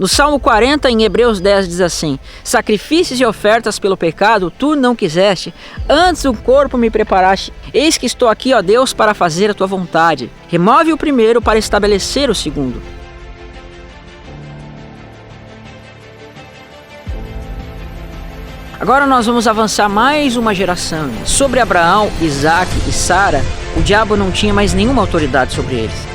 No Salmo 40, em Hebreus 10, diz assim: sacrifícios e ofertas pelo pecado tu não quiseste, antes o corpo me preparaste. Eis que estou aqui, ó Deus, para fazer a tua vontade. Remove o primeiro para estabelecer o segundo. Agora nós vamos avançar mais uma geração. Sobre Abraão, Isaac e Sara, o diabo não tinha mais nenhuma autoridade sobre eles.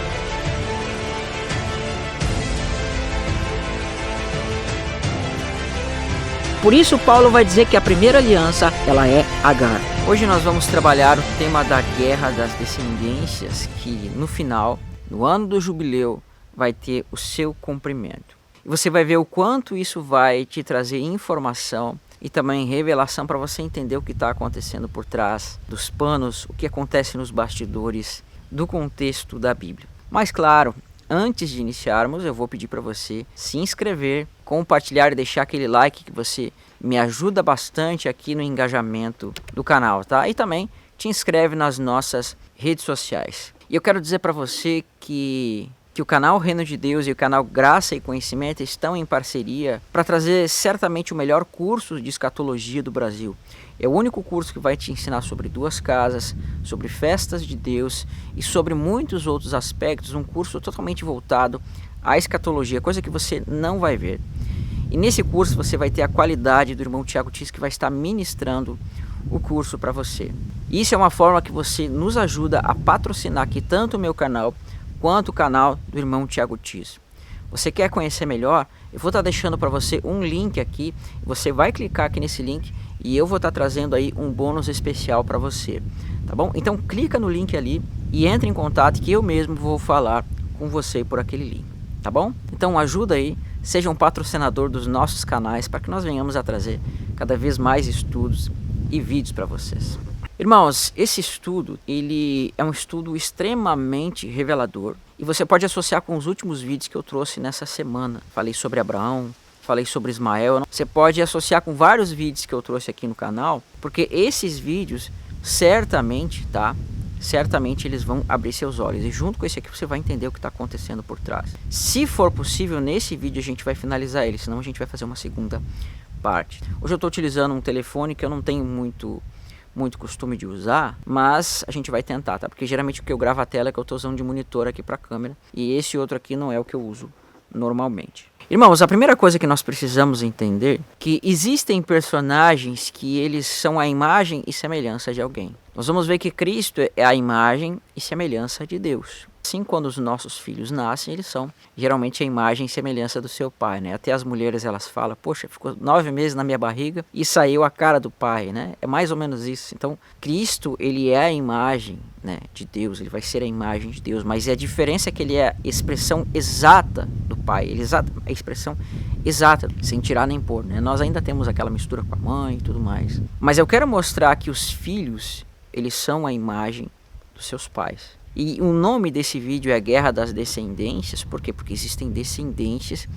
Por isso Paulo vai dizer que a primeira aliança, ela é Agar. Hoje nós vamos trabalhar o tema da guerra das descendências, que no final, no ano do jubileu, vai ter o seu cumprimento. E você vai ver o quanto isso vai te trazer informação e também revelação para você entender o que está acontecendo por trás dos panos, o que acontece nos bastidores do contexto da Bíblia. Mas claro, antes de iniciarmos, eu vou pedir para você se inscrever, compartilhar e deixar aquele like que você me ajuda bastante aqui no engajamento do canal, tá? E também te inscreve nas nossas redes sociais. E eu quero dizer para você que o canal Reino de Deus e o canal Graça e Conhecimento estão em parceria para trazer certamente o melhor curso de escatologia do Brasil. É o único curso que vai te ensinar sobre duas casas, sobre festas de Deus e sobre muitos outros aspectos, um curso totalmente voltado à escatologia, coisa que você não vai ver. E nesse curso você vai ter a qualidade do irmão Tiago Tis, que vai estar ministrando o curso para você. Isso é uma forma que você nos ajuda a patrocinar aqui tanto o meu canal quanto o canal do irmão Tiago Tis. Você quer conhecer melhor? Eu vou estar deixando para você um link aqui, você vai clicar aqui nesse link e eu vou estar trazendo aí um bônus especial para você, tá bom? Então clica no link ali e entre em contato que eu mesmo vou falar com você por aquele link, tá bom? Então ajuda aí, seja um patrocinador dos nossos canais para que nós venhamos a trazer cada vez mais estudos e vídeos para vocês. Irmãos, esse estudo, ele é um estudo extremamente revelador e você pode associar com os últimos vídeos que eu trouxe nessa semana. Falei sobre Abraão, falei sobre Ismael. Você pode associar com vários vídeos que eu trouxe aqui no canal, porque esses vídeos certamente, tá? Certamente eles vão abrir seus olhos e junto com esse aqui você vai entender o que está acontecendo por trás. Se for possível, nesse vídeo a gente vai finalizar ele, senão a gente vai fazer uma segunda parte. Hoje eu estou utilizando um telefone que eu não tenho muito costume de usar, mas a gente vai tentar, tá? Porque geralmente o que eu gravo a tela é que eu estou usando de monitor aqui para a câmera e esse outro aqui não é o que eu uso normalmente. Irmãos, a primeira coisa que nós precisamos entender é que existem personagens que eles são a imagem e semelhança de alguém. Nós vamos ver que Cristo é a imagem e semelhança de Deus. Assim, quando os nossos filhos nascem, eles são geralmente a imagem e semelhança do seu pai, né? Até as mulheres, elas falam, poxa, ficou 9 meses na minha barriga e saiu a cara do pai, né? É mais ou menos isso. Então, Cristo, ele é a imagem, né, de Deus, ele vai ser a imagem de Deus, mas a diferença é que ele é a expressão exata do pai, ele é a expressão exata, sem tirar nem pôr, né? Nós ainda temos aquela mistura com a mãe e tudo mais. Mas eu quero mostrar que os filhos, eles são a imagem dos seus pais. E o nome desse vídeo é a Guerra das Descendências. Por quê? Porque existem descendências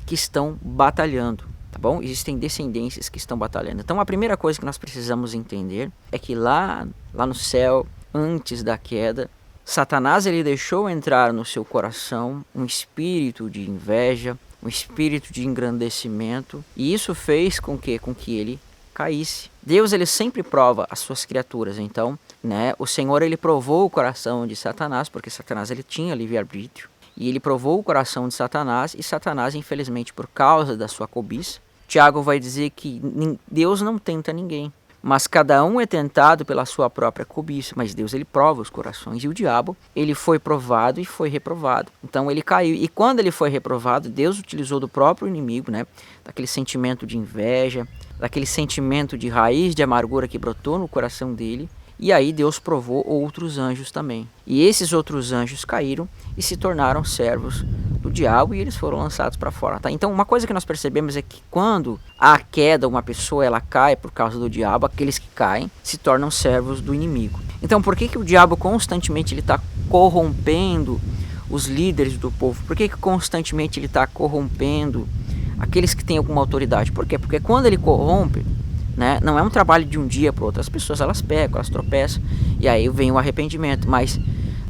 que estão batalhando, tá bom? Existem descendências que estão batalhando. Então a primeira coisa que nós precisamos entender é que lá no céu, antes da queda, Satanás ele deixou entrar no seu coração um espírito de inveja, um espírito de engrandecimento. E isso fez com que ele caísse. Deus ele sempre prova as suas criaturas, então, né, o Senhor ele provou o coração de Satanás, porque Satanás ele tinha livre-arbítrio, e ele provou o coração de Satanás, e Satanás, infelizmente, por causa da sua cobiça, Tiago vai dizer que Deus não tenta ninguém, mas cada um é tentado pela sua própria cobiça, mas Deus ele prova os corações, e o diabo ele foi provado e foi reprovado, então ele caiu, e quando ele foi reprovado, Deus utilizou do próprio inimigo, né, daquele sentimento de inveja, daquele sentimento de raiz de amargura que brotou no coração dele, e aí Deus provou outros anjos também. E esses outros anjos caíram e se tornaram servos do diabo e eles foram lançados para fora, tá? Então uma coisa que nós percebemos é que quando há queda, uma pessoa ela cai por causa do diabo, aqueles que caem se tornam servos do inimigo. Então por que o diabo constantemente ele está corrompendo os líderes do povo? Por que constantemente ele está corrompendo aqueles que têm alguma autoridade? Por quê? Porque quando ele corrompe, né, não é um trabalho de um dia para outro. As pessoas elas pecam, elas tropeçam e aí vem o arrependimento. Mas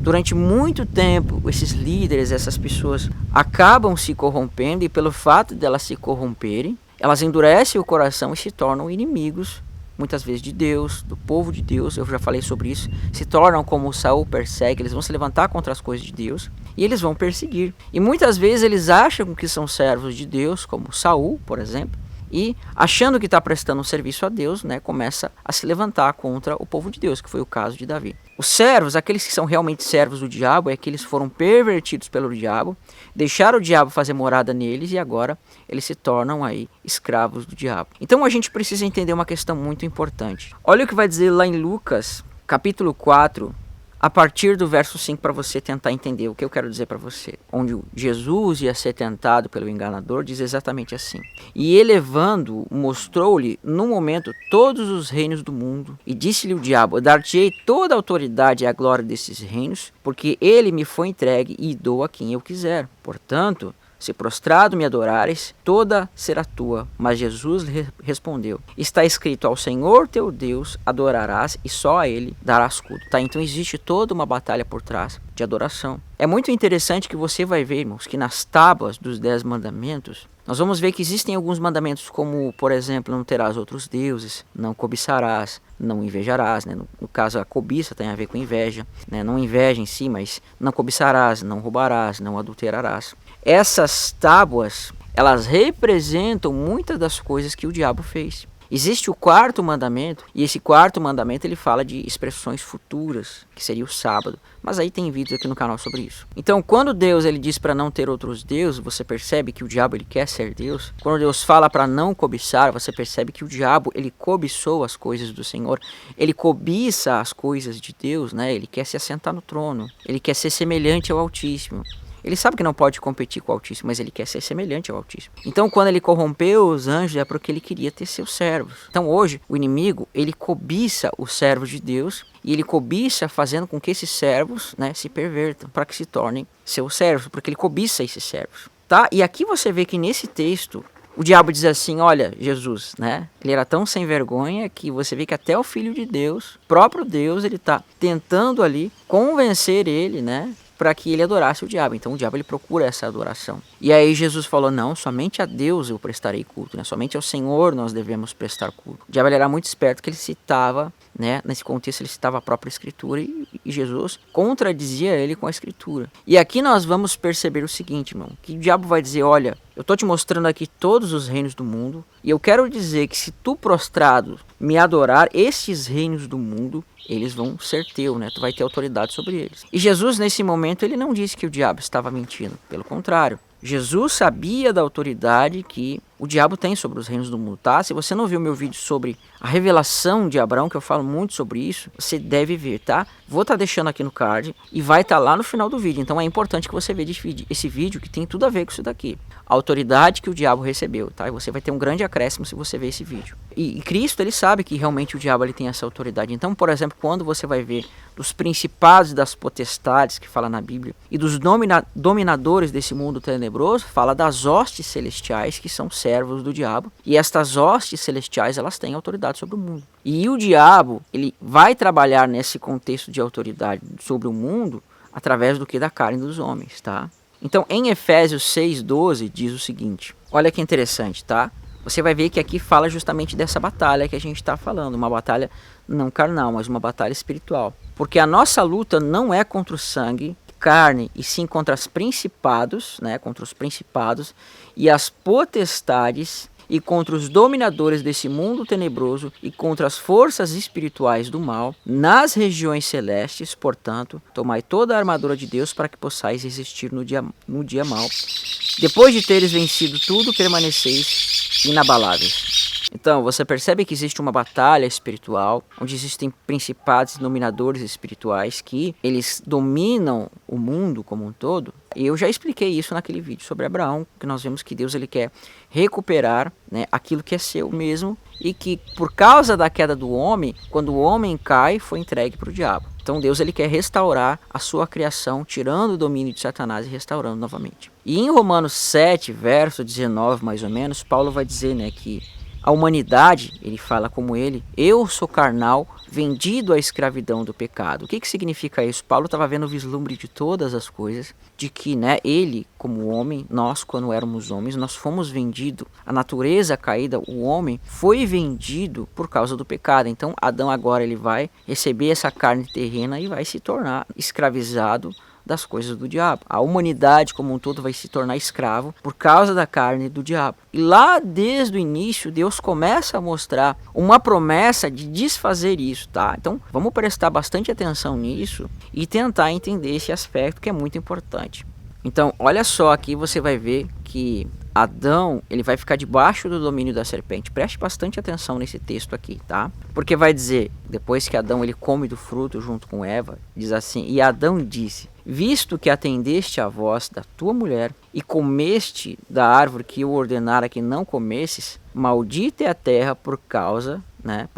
Durante muito tempo, esses líderes, essas pessoas, acabam se corrompendo, e pelo fato de elas se corromperem, elas endurecem o coração e se tornam inimigos, muitas vezes de Deus, do povo de Deus. Eu já falei sobre isso. Se tornam como Saul persegue, eles vão se levantar contra as coisas de Deus e eles vão perseguir. E muitas vezes eles acham que são servos de Deus, como Saul, por exemplo, e achando que está prestando um serviço a Deus, né, começa a se levantar contra o povo de Deus, que foi o caso de Davi. Os servos, aqueles que são realmente servos do diabo, é que eles foram pervertidos pelo diabo, deixaram o diabo fazer morada neles e agora eles se tornam aí escravos do diabo. Então a gente precisa entender uma questão muito importante. Olha o que vai dizer lá em Lucas, capítulo 4, a partir do verso 5, para você tentar entender o que eu quero dizer para você. Onde Jesus ia ser tentado pelo enganador, diz exatamente assim: e elevando, mostrou-lhe no momento todos os reinos do mundo, e disse-lhe o diabo: dar-te-ei toda a autoridade e a glória desses reinos, porque ele me foi entregue e dou a quem eu quiser. Portanto, se prostrado me adorares, toda será tua. Mas Jesus lhe respondeu: está escrito, ao Senhor teu Deus adorarás e só a ele darás culto. Tá? Então existe toda uma batalha por trás de adoração. É muito interessante que você vai ver, irmãos, que nas tábuas dos 10 mandamentos, nós vamos ver que existem alguns mandamentos como, por exemplo, não terás outros deuses, não cobiçarás, não invejarás, né? No caso, a cobiça tem a ver com inveja, né? Não inveja em si, mas não cobiçarás, não roubarás, não adulterarás. Essas tábuas, elas representam muitas das coisas que o diabo fez. Existe o 4º mandamento, e esse 4º mandamento ele fala de expressões futuras, que seria o sábado. Mas aí tem vídeos aqui no canal sobre isso. Então, quando Deus ele diz para não ter outros deuses, você percebe que o diabo ele quer ser Deus. Quando Deus fala para não cobiçar, você percebe que o diabo ele cobiçou as coisas do Senhor. Ele cobiça as coisas de Deus, né? Ele quer se assentar no trono. Ele quer ser semelhante ao Altíssimo. Ele sabe que não pode competir com o Altíssimo, mas ele quer ser semelhante ao Altíssimo. Então, quando ele corrompeu os anjos, é porque ele queria ter seus servos. Então, hoje, o inimigo, ele cobiça os servos de Deus, e ele cobiça fazendo com que esses servos, né, se pervertam, para que se tornem seus servos, porque ele cobiça esses servos. Tá? E aqui você vê que nesse texto, o diabo diz assim: olha, Jesus, né? Ele era tão sem vergonha que você vê que até o Filho de Deus, próprio Deus, ele está tentando ali convencer ele, né? Para que ele adorasse o diabo. Então o diabo ele procura essa adoração. E aí Jesus falou: não, somente a Deus eu prestarei culto, né? Somente ao Senhor nós devemos prestar culto. O diabo ele era muito esperto, que ele citava, né? Nesse contexto ele citava a própria Escritura, e Jesus contradizia ele com a Escritura. E aqui nós vamos perceber o seguinte, irmão, que o diabo vai dizer: olha, eu estou te mostrando aqui todos os reinos do mundo, e eu quero dizer que se tu prostrado me adorar, esses reinos do mundo, eles vão ser teu, né? Tu vai ter autoridade sobre eles. E Jesus, nesse momento, ele não disse que o diabo estava mentindo. Pelo contrário, Jesus sabia da autoridade que o diabo tem sobre os reinos do mundo, tá? Se você não viu meu vídeo sobre a revelação de Abraão, que eu falo muito sobre isso, você deve ver, tá? Vou estar deixando aqui no card e vai estar lá no final do vídeo. Então é importante que você veja esse vídeo, que tem tudo a ver com isso daqui. A autoridade que o diabo recebeu, tá? E você vai ter um grande acréscimo se você ver esse vídeo. E Cristo, ele sabe que realmente o diabo ele tem essa autoridade. Então, por exemplo, quando você vai ver dos principados e das potestades, que fala na Bíblia, e dos dominadores desse mundo tenebroso, fala das hostes celestiais, que são servos do diabo. E estas hostes celestiais, elas têm autoridade sobre o mundo. E o diabo, ele vai trabalhar nesse contexto de autoridade sobre o mundo através do que? Da carne dos homens, tá? Então, em Efésios 6:12 diz o seguinte: olha que interessante, tá? Você vai ver que aqui fala justamente dessa batalha que a gente está falando, uma batalha não carnal, mas uma batalha espiritual. Porque a nossa luta não é contra o sangue, carne, e sim contra os principados, né? Contra os principados e as potestades, e contra os dominadores desse mundo tenebroso, e contra as forças espirituais do mal nas regiões celestes. Portanto, tomai toda a armadura de Deus para que possais resistir no dia mau. Depois de teres vencido tudo, permaneceis inabaláveis. Então, você percebe que existe uma batalha espiritual, onde existem principados e dominadores espirituais que eles dominam o mundo como um todo. E eu já expliquei isso naquele vídeo sobre Abraão, que nós vemos que Deus ele quer recuperar, né, aquilo que é seu mesmo, e que por causa da queda do homem, quando o homem cai, foi entregue para o diabo. Então Deus ele quer restaurar a sua criação, tirando o domínio de Satanás e restaurando novamente. E em Romanos 7, verso 19 mais ou menos, Paulo vai dizer, né, que a humanidade, ele fala como ele: eu sou carnal, vendido à escravidão do pecado. O que significa isso? Paulo estava vendo o vislumbre de todas as coisas, de que, né, ele, como homem, nós, quando éramos homens, nós fomos vendidos, a natureza caída, o homem, foi vendido por causa do pecado. Então, Adão agora ele vai receber essa carne terrena e vai se tornar escravizado das coisas do diabo. A humanidade como um todo vai se tornar escravo por causa da carne do diabo. E lá desde o início, Deus começa a mostrar uma promessa de desfazer isso, tá? Então, vamos prestar bastante atenção nisso e tentar entender esse aspecto que é muito importante. Então, olha só, aqui você vai ver que Adão, ele vai ficar debaixo do domínio da serpente. Preste bastante atenção nesse texto aqui, tá? Porque vai dizer, depois que Adão ele come do fruto junto com Eva, diz assim: e Adão disse: visto que atendeste à voz da tua mulher e comeste da árvore que eu ordenara que não comesses, maldita é a terra por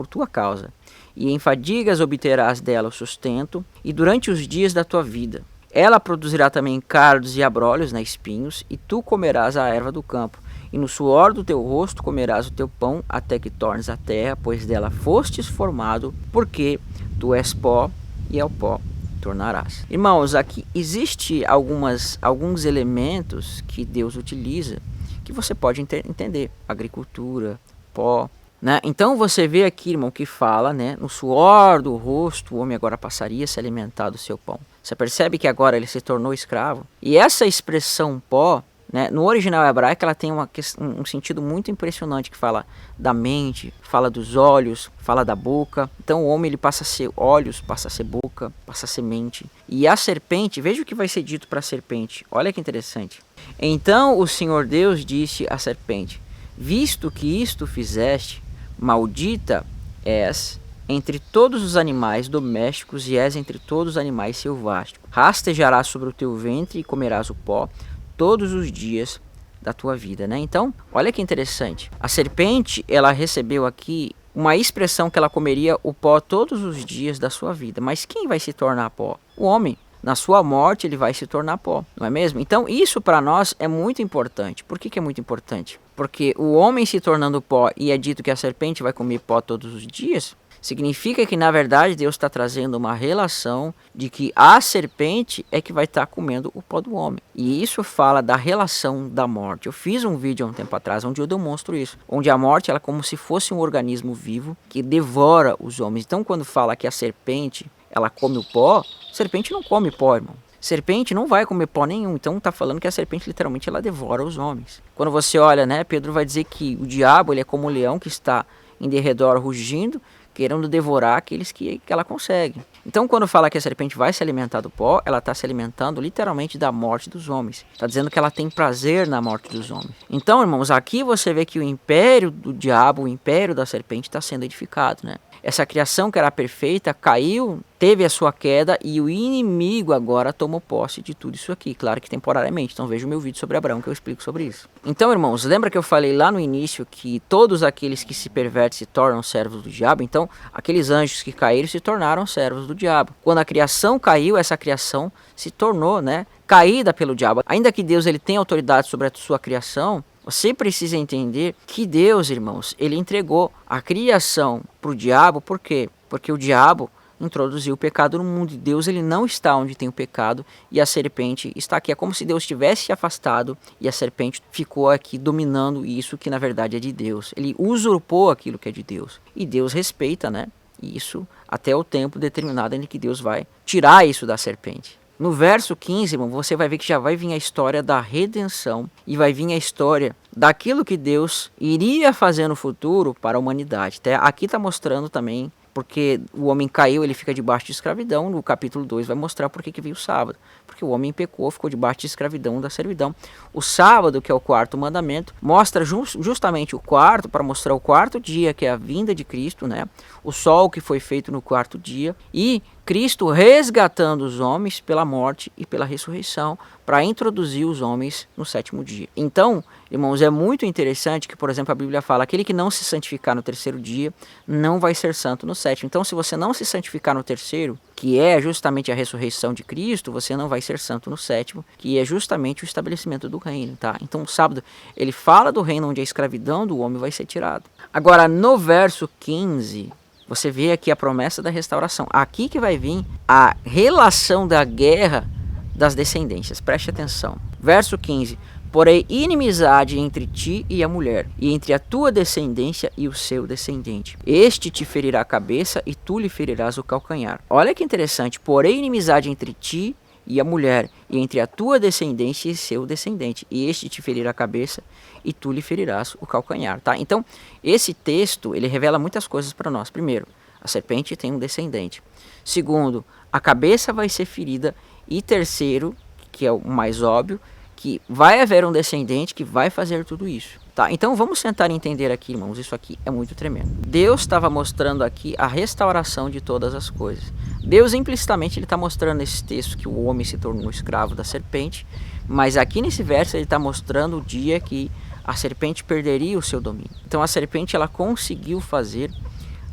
tua causa, e em fadigas obterás dela o sustento, e durante os dias da tua vida. Ela produzirá também cardos e abrolhos, espinhos, e tu comerás a erva do campo, e no suor do teu rosto comerás o teu pão, até que tornes a terra, pois dela fostes formado, porque tu és pó, e ao pó tornarás. Irmãos, aqui existe alguns elementos que Deus utiliza, que você pode entender. Agricultura, pó, né? Então você vê aqui, irmão, que fala, no suor do rosto o homem agora passaria a se alimentar do seu pão. Você percebe que agora ele se tornou escravo? E essa expressão pó, no original hebraico, ela tem um sentido muito impressionante, que fala da mente, fala dos olhos, fala da boca. Então o homem ele passa a ser olhos, passa a ser boca, passa a ser mente. E a serpente, veja o que vai ser dito para a serpente. Olha que interessante. Então o Senhor Deus disse à serpente: visto que isto fizeste, maldita és entre todos os animais domésticos e és entre todos os animais selváticos. Rastejarás sobre o teu ventre e comerás o pó todos os dias da tua vida, Então, olha que interessante. A serpente, ela recebeu aqui uma expressão que ela comeria o pó todos os dias da sua vida. Mas quem vai se tornar pó? O homem. Na sua morte ele vai se tornar pó, não é mesmo? Então isso para nós é muito importante. Por que é muito importante? Porque o homem se tornando pó e é dito que a serpente vai comer pó todos os dias, significa que na verdade Deus está trazendo uma relação de que a serpente é que vai estar comendo o pó do homem. E isso fala da relação da morte. Eu fiz um vídeo há um tempo atrás onde eu demonstro isso, onde a morte ela é como se fosse um organismo vivo que devora os homens. Então quando fala que a serpente ela come o pó, serpente não come pó, irmão. Serpente não vai comer pó nenhum. Então está falando que a serpente literalmente ela devora os homens. Quando você olha, Pedro vai dizer que o diabo ele é como um leão que está em derredor rugindo, querendo devorar aqueles que ela consegue. Então quando fala que a serpente vai se alimentar do pó, ela está se alimentando literalmente da morte dos homens. Está dizendo que ela tem prazer na morte dos homens. Então, irmãos, aqui você vê que o império do diabo, o império da serpente está sendo edificado, Essa criação que era perfeita caiu, teve a sua queda e o inimigo agora tomou posse de tudo isso aqui. Claro que temporariamente. Então veja o meu vídeo sobre Abraão que eu explico sobre isso. Então, irmãos, lembra que eu falei lá no início que todos aqueles que se pervertem se tornam servos do diabo? Então, aqueles anjos que caíram se tornaram servos do diabo. Quando a criação caiu, essa criação se tornou, caída pelo diabo. Ainda que Deus ele tenha autoridade sobre a sua criação, você precisa entender que Deus, irmãos, ele entregou a criação para o diabo. Por quê? Porque o diabo introduziu o pecado no mundo e Deus ele não está onde tem o pecado e a serpente está aqui. É como se Deus tivesse se afastado e a serpente ficou aqui dominando isso que na verdade é de Deus. Ele usurpou aquilo que é de Deus e Deus respeita, isso até o tempo determinado em que Deus vai tirar isso da serpente. No verso 15, irmão, você vai ver que já vai vir a história da redenção e vai vir a história daquilo que Deus iria fazer no futuro para a humanidade. Aqui está mostrando também, porque o homem caiu, ele fica debaixo de escravidão. No capítulo 2 vai mostrar por que veio o sábado. Porque o homem pecou, ficou debaixo de escravidão, da servidão. O sábado, que é o quarto mandamento, mostra justamente o quarto, para mostrar o quarto dia, que é a vinda de Cristo, o sol que foi feito no quarto dia, e Cristo resgatando os homens pela morte e pela ressurreição, para introduzir os homens no sétimo dia. Então, irmãos, é muito interessante que, por exemplo, a Bíblia fala: aquele que não se santificar no terceiro dia, não vai ser santo no sétimo. Então, se você não se santificar no terceiro, que é justamente a ressurreição de Cristo, você não vai ser santo no sétimo, que é justamente o estabelecimento do reino, Então, o sábado, ele fala do reino onde a escravidão do homem vai ser tirada. Agora, no verso 15, Você vê aqui a promessa da restauração. Aqui que vai vir a relação da guerra das descendências. Preste atenção. Verso 15. Porém, inimizade entre ti e a mulher, e entre a tua descendência e o seu descendente. Este te ferirá a cabeça e tu lhe ferirás o calcanhar. Olha que interessante. Porém, inimizade entre ti e a mulher, e entre a tua descendência e seu descendente. E este te ferirá a cabeça e tu lhe ferirás o calcanhar. Tá? Então, esse texto, ele revela muitas coisas para nós. Primeiro, a serpente tem um descendente. Segundo, a cabeça vai ser ferida. E terceiro, que é o mais óbvio, que vai haver um descendente que vai fazer tudo isso. Tá? Então vamos tentar entender aqui, irmãos, isso aqui é muito tremendo. Deus estava mostrando aqui a restauração de todas as coisas. Deus implicitamente está mostrando nesse texto que o homem se tornou escravo da serpente, mas aqui nesse verso ele está mostrando o dia que a serpente perderia o seu domínio. Então a serpente ela conseguiu fazer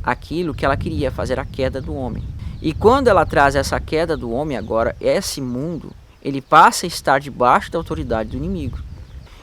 aquilo que ela queria, fazer a queda do homem. E quando ela traz essa queda do homem agora, esse mundo, ele passa a estar debaixo da autoridade do inimigo.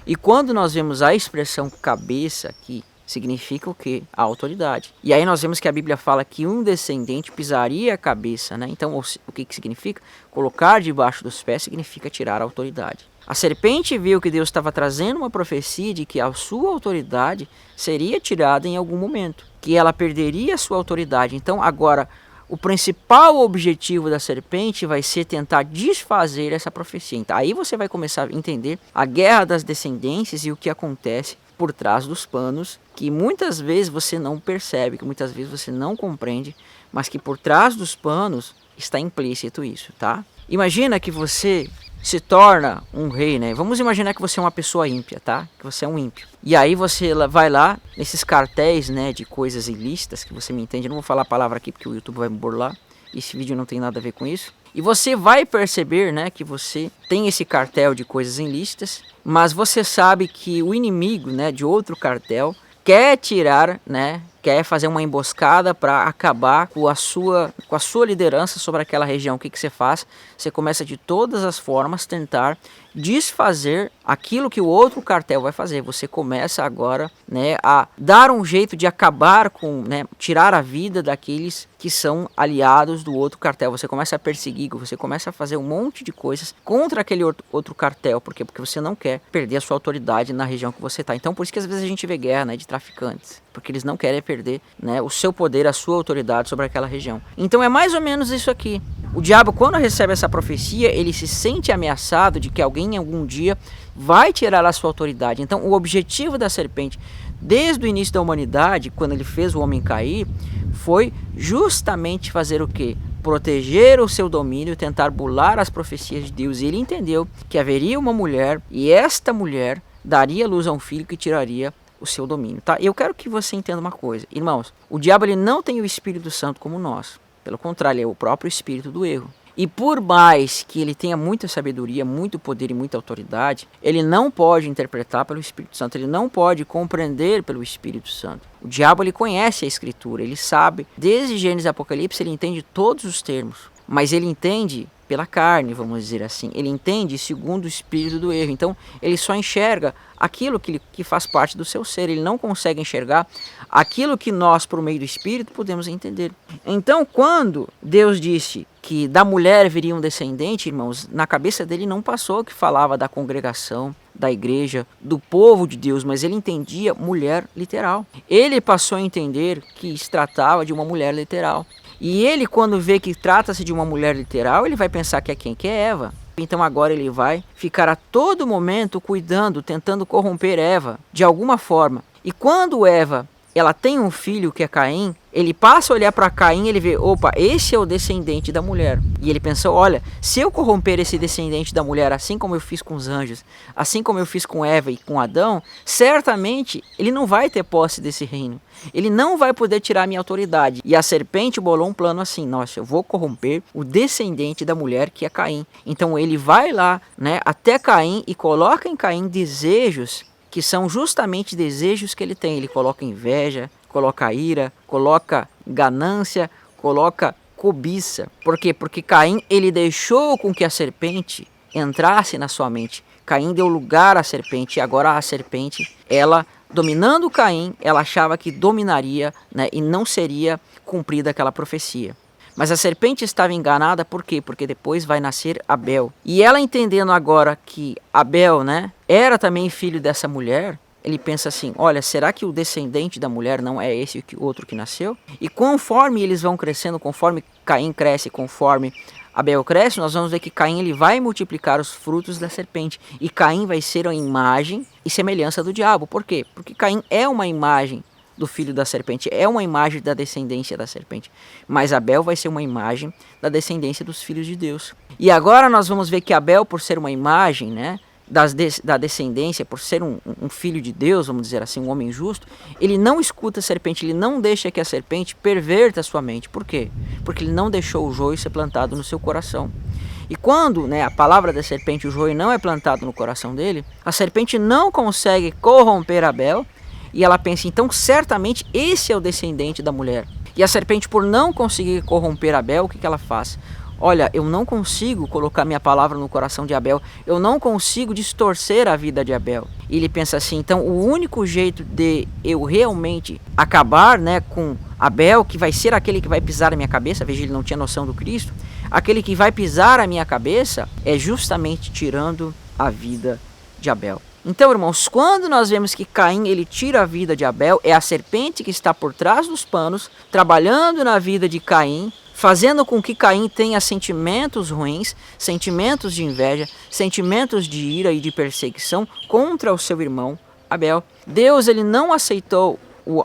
E quando nós vemos a expressão cabeça aqui, significa o quê? A autoridade. E aí nós vemos que a Bíblia fala que um descendente pisaria a cabeça, né? Então o que significa? Colocar debaixo dos pés significa tirar a autoridade. A serpente viu que Deus estava trazendo uma profecia de que a sua autoridade seria tirada em algum momento, que ela perderia a sua autoridade. Então agora, o principal objetivo da serpente vai ser tentar desfazer essa profecia. Então, aí você vai começar a entender a guerra das descendências e o que acontece por trás dos panos, que muitas vezes você não percebe, que muitas vezes você não compreende, mas que por trás dos panos está implícito isso, tá? Imagina que você se torna um rei, né? Vamos imaginar que você é uma pessoa ímpia, tá? Que você é um ímpio. E aí você vai lá, nesses cartéis, né, de coisas ilícitas, que você me entende, eu não vou falar a palavra aqui porque o YouTube vai me burlar, esse vídeo não tem nada a ver com isso. E você vai perceber, né, que você tem esse cartel de coisas ilícitas, mas você sabe que o inimigo, né, de outro cartel quer tirar, né, quer fazer uma emboscada para acabar com a sua liderança sobre aquela região. O que você faz? Você começa de todas as formas tentar desfazer aquilo que o outro cartel vai fazer. Você começa agora, né, a dar um jeito de acabar com, né, tirar a vida daqueles que são aliados do outro cartel. Você começa a perseguir, você começa a fazer um monte de coisas contra aquele outro cartel. Por quê? Porque você não quer perder a sua autoridade na região que você está. Então por isso que às vezes a gente vê guerra, né, de traficantes, porque eles não querem perder, né, o seu poder, a sua autoridade sobre aquela região. Então é mais ou menos isso aqui. O diabo, quando recebe essa profecia, ele se sente ameaçado de que alguém algum dia vai tirar a sua autoridade. Então o objetivo da serpente, desde o início da humanidade, quando ele fez o homem cair, foi justamente fazer o quê? Proteger o seu domínio, tentar burlar as profecias de Deus. E ele entendeu que haveria uma mulher, e esta mulher daria luz a um filho que tiraria o seu domínio, tá? Eu quero que você entenda uma coisa, irmãos. O diabo ele não tem o Espírito Santo como nós. Pelo contrário, é o próprio espírito do erro. E por mais que ele tenha muita sabedoria, muito poder e muita autoridade, ele não pode interpretar pelo Espírito Santo, ele não pode compreender pelo Espírito Santo. O diabo ele conhece a Escritura, ele sabe, desde Gênesis e Apocalipse, ele entende todos os termos, mas ele entende pela carne, vamos dizer assim. Ele entende segundo o espírito do erro. Então, ele só enxerga aquilo que faz parte do seu ser. Ele não consegue enxergar aquilo que nós, por meio do espírito, podemos entender. Então, quando Deus disse que da mulher viria um descendente, irmãos, na cabeça dele não passou que falava da congregação, da igreja, do povo de Deus, mas ele entendia mulher literal. Ele passou a entender que se tratava de uma mulher literal. E ele, quando vê que trata-se de uma mulher literal, ele vai pensar que é quem? Que é Eva. Então agora ele vai ficar a todo momento cuidando, tentando corromper Eva de alguma forma. E quando Eva ela tem um filho que é Caim, ele passa a olhar para Caim e ele vê, opa, esse é o descendente da mulher. E ele pensou, olha, se eu corromper esse descendente da mulher, assim como eu fiz com os anjos, assim como eu fiz com Eva e com Adão, certamente ele não vai ter posse desse reino. Ele não vai poder tirar a minha autoridade. E a serpente bolou um plano assim, nossa, eu vou corromper o descendente da mulher que é Caim. Então ele vai lá, né, até Caim e coloca em Caim desejos que são justamente desejos que ele tem. Ele coloca inveja, coloca ira, coloca ganância, coloca cobiça. Por quê? Porque Caim, ele deixou com que a serpente entrasse na sua mente. Caim deu lugar à serpente e agora a serpente, ela dominando Caim, ela achava que dominaria, né, e não seria cumprida aquela profecia. Mas a serpente estava enganada, por quê? Porque depois vai nascer Abel. E ela entendendo agora que Abel, né, era também filho dessa mulher, ele pensa assim, olha, será que o descendente da mulher não é esse outro que nasceu? E conforme eles vão crescendo, conforme Caim cresce, conforme Abel cresce, nós vamos ver que Caim ele vai multiplicar os frutos da serpente. E Caim vai ser a imagem e semelhança do diabo. Por quê? Porque Caim é uma imagem do filho da serpente, é uma imagem da descendência da serpente. Mas Abel vai ser uma imagem da descendência dos filhos de Deus. E agora nós vamos ver que Abel, por ser uma imagem, né, da descendência, por ser um filho de Deus, vamos dizer assim, um homem justo, ele não escuta a serpente, ele não deixa que a serpente perverta a sua mente. Por quê? Porque ele não deixou o joio ser plantado no seu coração. E quando, né, a palavra da serpente, o joio não é plantado no coração dele, a serpente não consegue corromper Abel, e ela pensa, então certamente esse é o descendente da mulher. E a serpente, por não conseguir corromper Abel, o que ela faz? Olha, eu não consigo colocar minha palavra no coração de Abel, eu não consigo distorcer a vida de Abel. E ele pensa assim, então o único jeito de eu realmente acabar, né, com Abel, que vai ser aquele que vai pisar a minha cabeça, veja, ele não tinha noção do Cristo, aquele que vai pisar a minha cabeça é justamente tirando a vida de Abel. Então, irmãos, quando nós vemos que Caim ele tira a vida de Abel, é a serpente que está por trás dos panos, trabalhando na vida de Caim, fazendo com que Caim tenha sentimentos ruins, sentimentos de inveja, sentimentos de ira e de perseguição contra o seu irmão Abel. Deus ele não aceitou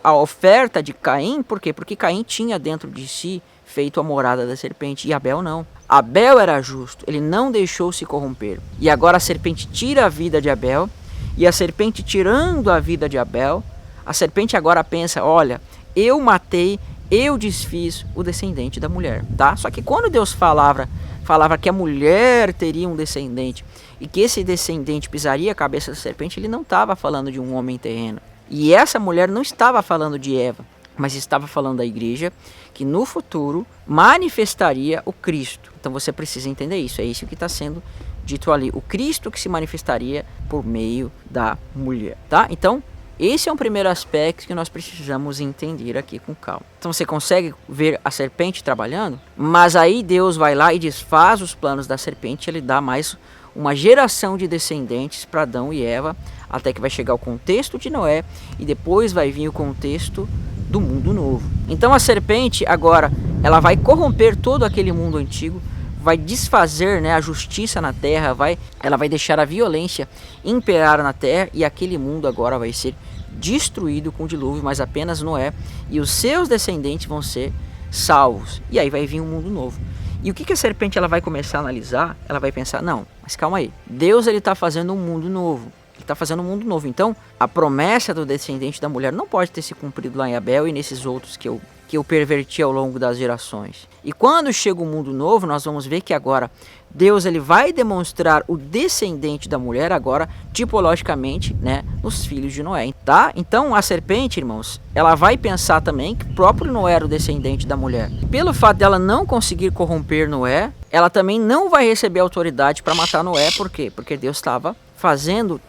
a oferta de Caim, por quê? Porque Caim tinha dentro de si feito a morada da serpente e Abel não. Abel era justo, ele não deixou se corromper. E agora a serpente tira a vida de Abel, e a serpente tirando a vida de Abel, a serpente agora pensa, olha, eu matei, eu desfiz o descendente da mulher, tá? Só que quando Deus falava que a mulher teria um descendente e que esse descendente pisaria a cabeça da serpente, ele não estava falando de um homem terreno. E essa mulher não estava falando de Eva, mas estava falando da igreja que no futuro manifestaria o Cristo. Então você precisa entender isso, é isso que está sendo dito ali, o Cristo que se manifestaria por meio da mulher, tá? Então, esse é um primeiro aspecto que nós precisamos entender aqui com calma. Então você consegue ver a serpente trabalhando, mas aí Deus vai lá e desfaz os planos da serpente, ele dá mais uma geração de descendentes para Adão e Eva, até que vai chegar o contexto de Noé e depois vai vir o contexto do mundo novo. Então a serpente agora, ela vai corromper todo aquele mundo antigo, vai desfazer, né, a justiça na terra, ela vai deixar a violência imperar na terra e aquele mundo agora vai ser destruído com o dilúvio, mas apenas Noé e os seus descendentes vão ser salvos. E aí vai vir um mundo novo. E o que a serpente ela vai começar a analisar? Ela vai pensar, não, mas calma aí, Deus ele está fazendo um mundo novo. Ele está fazendo um mundo novo. Então, a promessa do descendente da mulher não pode ter se cumprido lá em Abel e nesses outros que eu perverti ao longo das gerações. E quando chega o mundo novo, nós vamos ver que agora Deus ele vai demonstrar o descendente da mulher agora tipologicamente, né, nos filhos de Noé, tá? Então a serpente, irmãos, ela vai pensar também que o próprio Noé era o descendente da mulher. Pelo fato dela não conseguir corromper Noé, ela também não vai receber autoridade para matar Noé, por quê? Porque Deus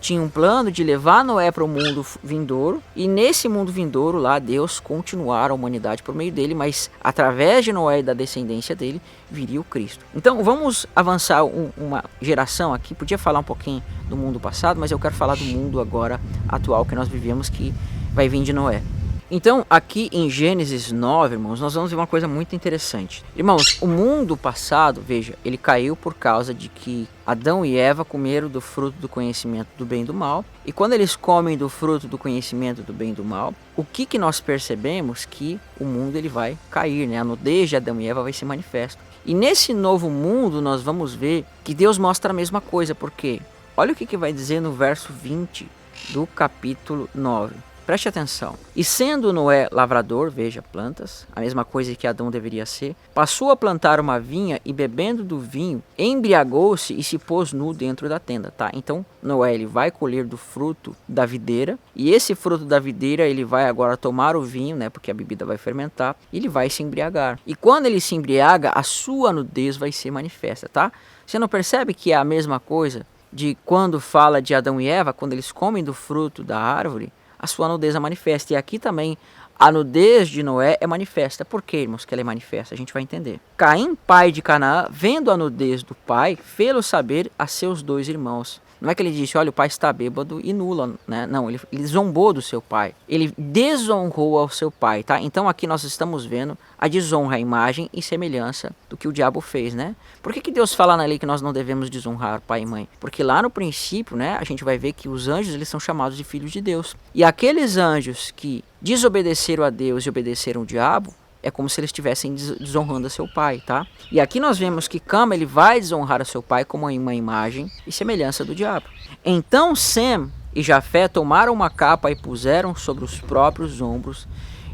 tinha um plano de levar Noé para o mundo vindouro, e nesse mundo vindouro lá Deus continuar a humanidade por meio dele, mas através de Noé e da descendência dele viria o Cristo. Então vamos avançar uma geração aqui, podia falar um pouquinho do mundo passado, mas eu quero falar do mundo agora atual que nós vivemos, que vai vir de Noé. Então, aqui em Gênesis 9, irmãos, nós vamos ver uma coisa muito interessante. Irmãos, o mundo passado, veja, ele caiu por causa de que Adão e Eva comeram do fruto do conhecimento do bem e do mal. E quando eles comem do fruto do conhecimento do bem e do mal, o que nós percebemos? Que o mundo ele vai cair, né? A nudez de Adão e Eva vai ser manifesta. E nesse novo mundo, nós vamos ver que Deus mostra a mesma coisa. Por quê? Olha o que vai dizer no verso 20 do capítulo 9. Preste atenção. E sendo Noé lavrador, veja, plantas, a mesma coisa que Adão deveria ser, passou a plantar uma vinha e bebendo do vinho, embriagou-se e se pôs nu dentro da tenda, tá? Então, Noé ele vai colher do fruto da videira, e esse fruto da videira ele vai agora tomar o vinho, né? Porque a bebida vai fermentar, e ele vai se embriagar. E quando ele se embriaga, a sua nudez vai ser manifesta, tá? Você não percebe que é a mesma coisa de quando fala de Adão e Eva, quando eles comem do fruto da árvore? a sua nudez é manifesta. E aqui também a nudez de Noé é manifesta. Por que, irmãos, que ela é manifesta? A gente vai entender. Caim, pai de Canaã, vendo a nudez do pai, fê-lo saber a seus 2 irmãos. Não é que ele disse, olha, o pai está bêbado e nula, né? Não, ele zombou do seu pai. Ele desonrou ao seu pai, tá? Então aqui nós estamos vendo a desonra, a imagem e semelhança do que o diabo fez, né? Por que Deus fala na lei que nós não devemos desonrar pai e mãe? Porque lá no princípio, né, a gente vai ver que os anjos, eles são chamados de filhos de Deus. E aqueles anjos que desobedeceram a Deus e obedeceram o diabo, é como se eles estivessem desonrando a seu pai, tá? E aqui nós vemos que Cam, ele vai desonrar a seu pai como uma imagem e semelhança do diabo. Então Sem e Jafé tomaram uma capa e puseram sobre os próprios ombros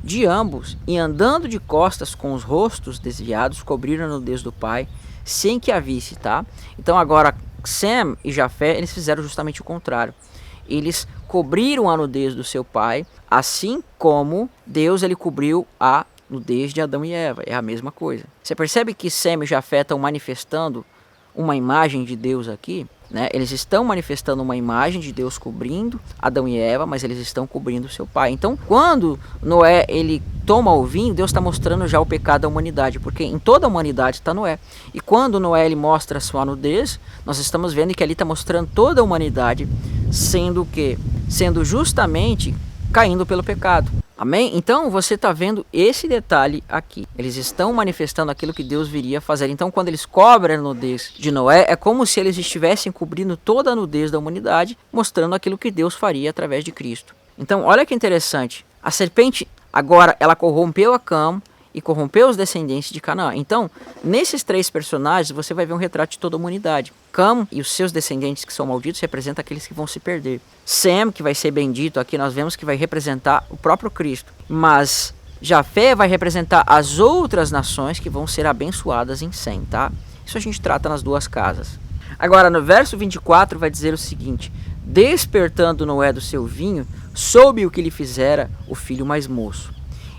de ambos, e andando de costas com os rostos desviados, cobriram a nudez do pai, sem que a visse, tá? Então agora Sem e Jafé, eles fizeram justamente o contrário. Eles cobriram a nudez do seu pai, assim como Deus ele cobriu a nudez de Adão e Eva. É a mesma coisa. Você percebe que Sem e Jafé estão manifestando uma imagem de Deus aqui, né? Eles estão manifestando uma imagem de Deus cobrindo Adão e Eva, mas eles estão cobrindo seu pai. Então, quando Noé ele toma o vinho, Deus está mostrando já o pecado da humanidade, porque em toda a humanidade está Noé. E quando Noé ele mostra a sua nudez, nós estamos vendo que ali está mostrando toda a humanidade sendo o quê? Sendo justamente caindo pelo pecado. Amém? Então você está vendo esse detalhe aqui. Eles estão manifestando aquilo que Deus viria fazer. Então quando eles cobrem a nudez de Noé, é como se eles estivessem cobrindo toda a nudez da humanidade, mostrando aquilo que Deus faria através de Cristo. Então olha que interessante. A serpente agora ela corrompeu a Cam e corrompeu os descendentes de Canaã. Então, nesses 3 personagens, você vai ver um retrato de toda a humanidade. Cam e os seus descendentes que são malditos representam aqueles que vão se perder. Sem, que vai ser bendito, aqui nós vemos que vai representar o próprio Cristo. Mas Jafé vai representar as outras nações que vão ser abençoadas em Sem, tá? Isso a gente trata nas 2 casas. Agora, no verso 24 vai dizer o seguinte: despertando Noé do seu vinho, soube o que lhe fizera o filho mais moço.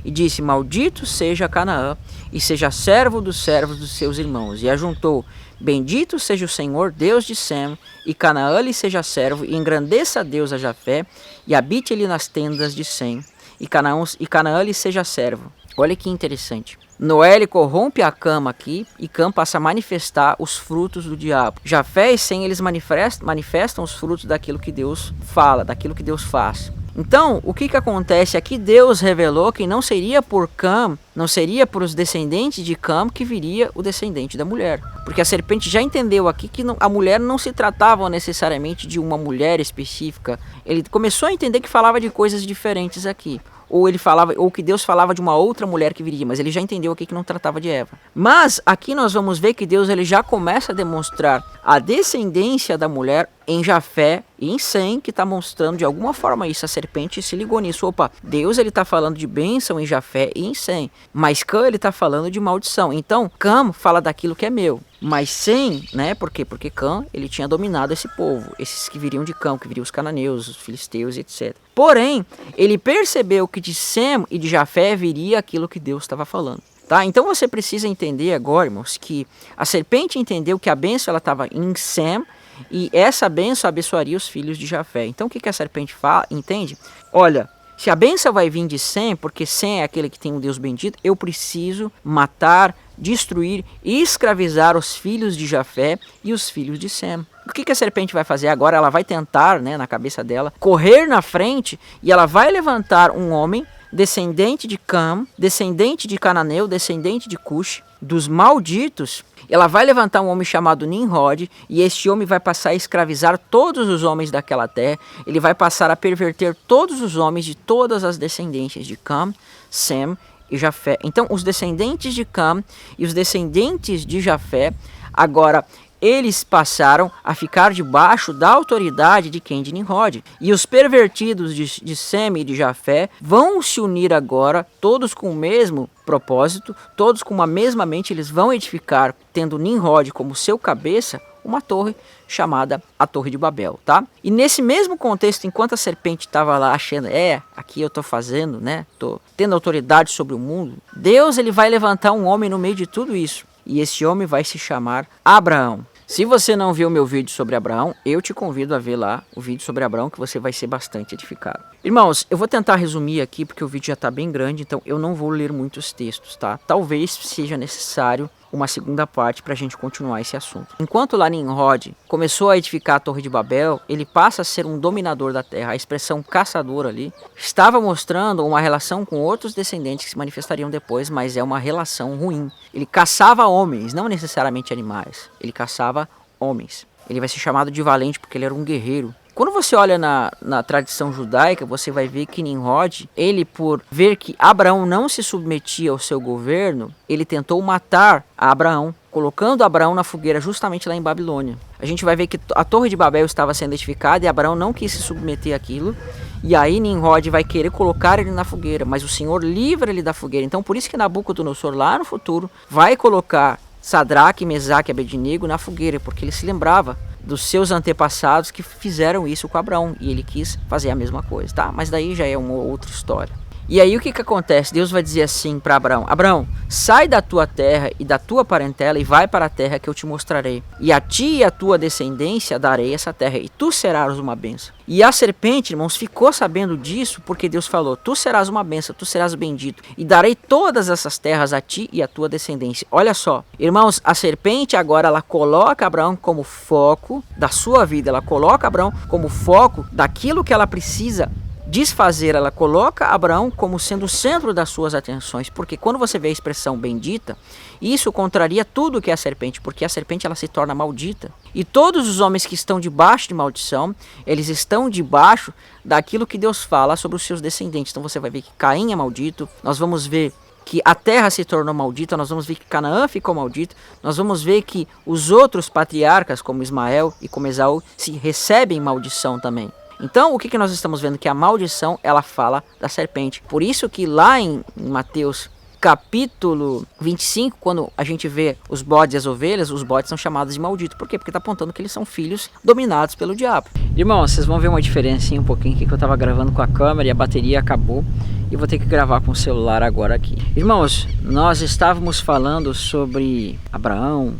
E disse, maldito seja Canaã, e seja servo dos servos dos seus irmãos. E ajuntou, bendito seja o Senhor, Deus de Sem, e Canaã lhe seja servo, e engrandeça a Deus a Jafé, e habite ele nas tendas de Sem, e Canaã lhe seja servo. Olha que interessante. Noé ele corrompe a Cam aqui, e Cam passa a manifestar os frutos do diabo. Jafé e Sem, eles manifestam os frutos daquilo que Deus fala, daquilo que Deus faz. Então, o que acontece aqui? Deus revelou que não seria por Cam, não seria por os descendentes de Cam que viria o descendente da mulher. Porque a serpente já entendeu aqui que a mulher não se tratava necessariamente de uma mulher específica. Ele começou a entender que falava de coisas diferentes aqui. Ou que Deus falava de uma outra mulher que viria, mas ele já entendeu aqui que não tratava de Eva. Mas aqui nós vamos ver que Deus ele já começa a demonstrar a descendência da mulher em Jafé e em Sem, que está mostrando de alguma forma isso. A serpente se ligou nisso. Opa, Deus ele está falando de bênção em Jafé e em Sem, mas Cam ele está falando de maldição. Então Cam fala daquilo que é meu, mas Sem, né? Por quê? Porque Cam ele tinha dominado esse povo, esses que viriam de Cam, que viriam os cananeus, os filisteus, etc. Porém, ele percebeu que de Sem e de Jafé viria aquilo que Deus estava falando. Tá? Então você precisa entender agora, irmãos, que a serpente entendeu que a bênção ela estava em Sem, e essa bênção abençoaria os filhos de Jafé. Então o que a serpente fala? Entende? Olha, se a bênção vai vir de Sem, porque Sem é aquele que tem um Deus bendito, eu preciso matar, destruir e escravizar os filhos de Jafé e os filhos de Sem. O que a serpente vai fazer agora? Ela vai tentar, né, na cabeça dela, correr na frente, e ela vai levantar um homem descendente de Cam, descendente de Cananeu, descendente de Cush, dos malditos. Ela vai levantar um homem chamado Nimrod, e este homem vai passar a escravizar todos os homens daquela terra. Ele vai passar a perverter todos os homens de todas as descendências de Cam, Sem e Jafé. Então os descendentes de Cam e os descendentes de Jafé, agora eles passaram a ficar debaixo da autoridade de quem? De Nimrod. E os pervertidos de Sem e de Jafé vão se unir agora, todos com o mesmo propósito, todos com uma mesma mente. Eles vão edificar, tendo Nimrod como seu cabeça, uma torre chamada a Torre de Babel, tá? E nesse mesmo contexto, enquanto a serpente estava lá achando, aqui eu estou fazendo, né? Estou tendo autoridade sobre o mundo, Deus ele vai levantar um homem no meio de tudo isso. E esse homem vai se chamar Abraão. Se você não viu o meu vídeo sobre Abraão, eu te convido a ver lá o vídeo sobre Abraão, que você vai ser bastante edificado. Irmãos, eu vou tentar resumir aqui, porque o vídeo já está bem grande, então eu não vou ler muitos textos, tá? Talvez seja necessário uma segunda parte para a gente continuar esse assunto. Enquanto lá Nimrod começou a edificar a Torre de Babel, ele passa a ser um dominador da terra. A expressão caçador ali estava mostrando uma relação com outros descendentes que se manifestariam depois, mas é uma relação ruim. Ele caçava homens, não necessariamente animais. Ele caçava homens. Ele vai ser chamado de valente porque ele era um guerreiro. Quando você olha na tradição judaica, você vai ver que Nimrod, ele por ver que Abraão não se submetia ao seu governo, ele tentou matar Abraão, colocando Abraão na fogueira justamente lá em Babilônia. A gente vai ver que a Torre de Babel estava sendo edificada e Abraão não quis se submeter àquilo. E aí Nimrod vai querer colocar ele na fogueira, mas o Senhor livra ele da fogueira. Então por isso que Nabucodonosor lá no futuro vai colocar Sadraque, Mesaque e Abednego na fogueira, porque ele se lembrava dos seus antepassados que fizeram isso com Abraão e ele quis fazer a mesma coisa, tá? Mas daí já é uma outra história. E aí o que acontece? Deus vai dizer assim para Abraão: Abraão, sai da tua terra e da tua parentela e vai para a terra que eu te mostrarei. E a ti e a tua descendência darei essa terra e tu serás uma bênção. E a serpente, irmãos, ficou sabendo disso porque Deus falou: tu serás uma bênção, tu serás bendito e darei todas essas terras a ti e a tua descendência. Olha só, irmãos, a serpente agora ela coloca Abraão como foco da sua vida, ela coloca Abraão como foco daquilo que ela precisa desfazer, ela coloca Abraão como sendo o centro das suas atenções, porque quando você vê a expressão bendita, isso contraria tudo que é a serpente, porque a serpente ela se torna maldita. E todos os homens que estão debaixo de maldição, eles estão debaixo daquilo que Deus fala sobre os seus descendentes. Então você vai ver que Caim é maldito, nós vamos ver que a terra se tornou maldita, nós vamos ver que Canaã ficou maldito, nós vamos ver que os outros patriarcas, como Ismael e como Esaú, se recebem maldição também. Então, o que nós estamos vendo? Que a maldição, ela fala da serpente. Por isso que lá em Mateus capítulo 25, quando a gente vê os bodes e as ovelhas, os bodes são chamados de malditos. Por quê? Porque está apontando que eles são filhos dominados pelo diabo. Irmãos, vocês vão ver uma diferença um pouquinho que eu estava gravando com a câmera e a bateria acabou. E vou ter que gravar com o celular agora aqui. Irmãos, nós estávamos falando sobre Abraão,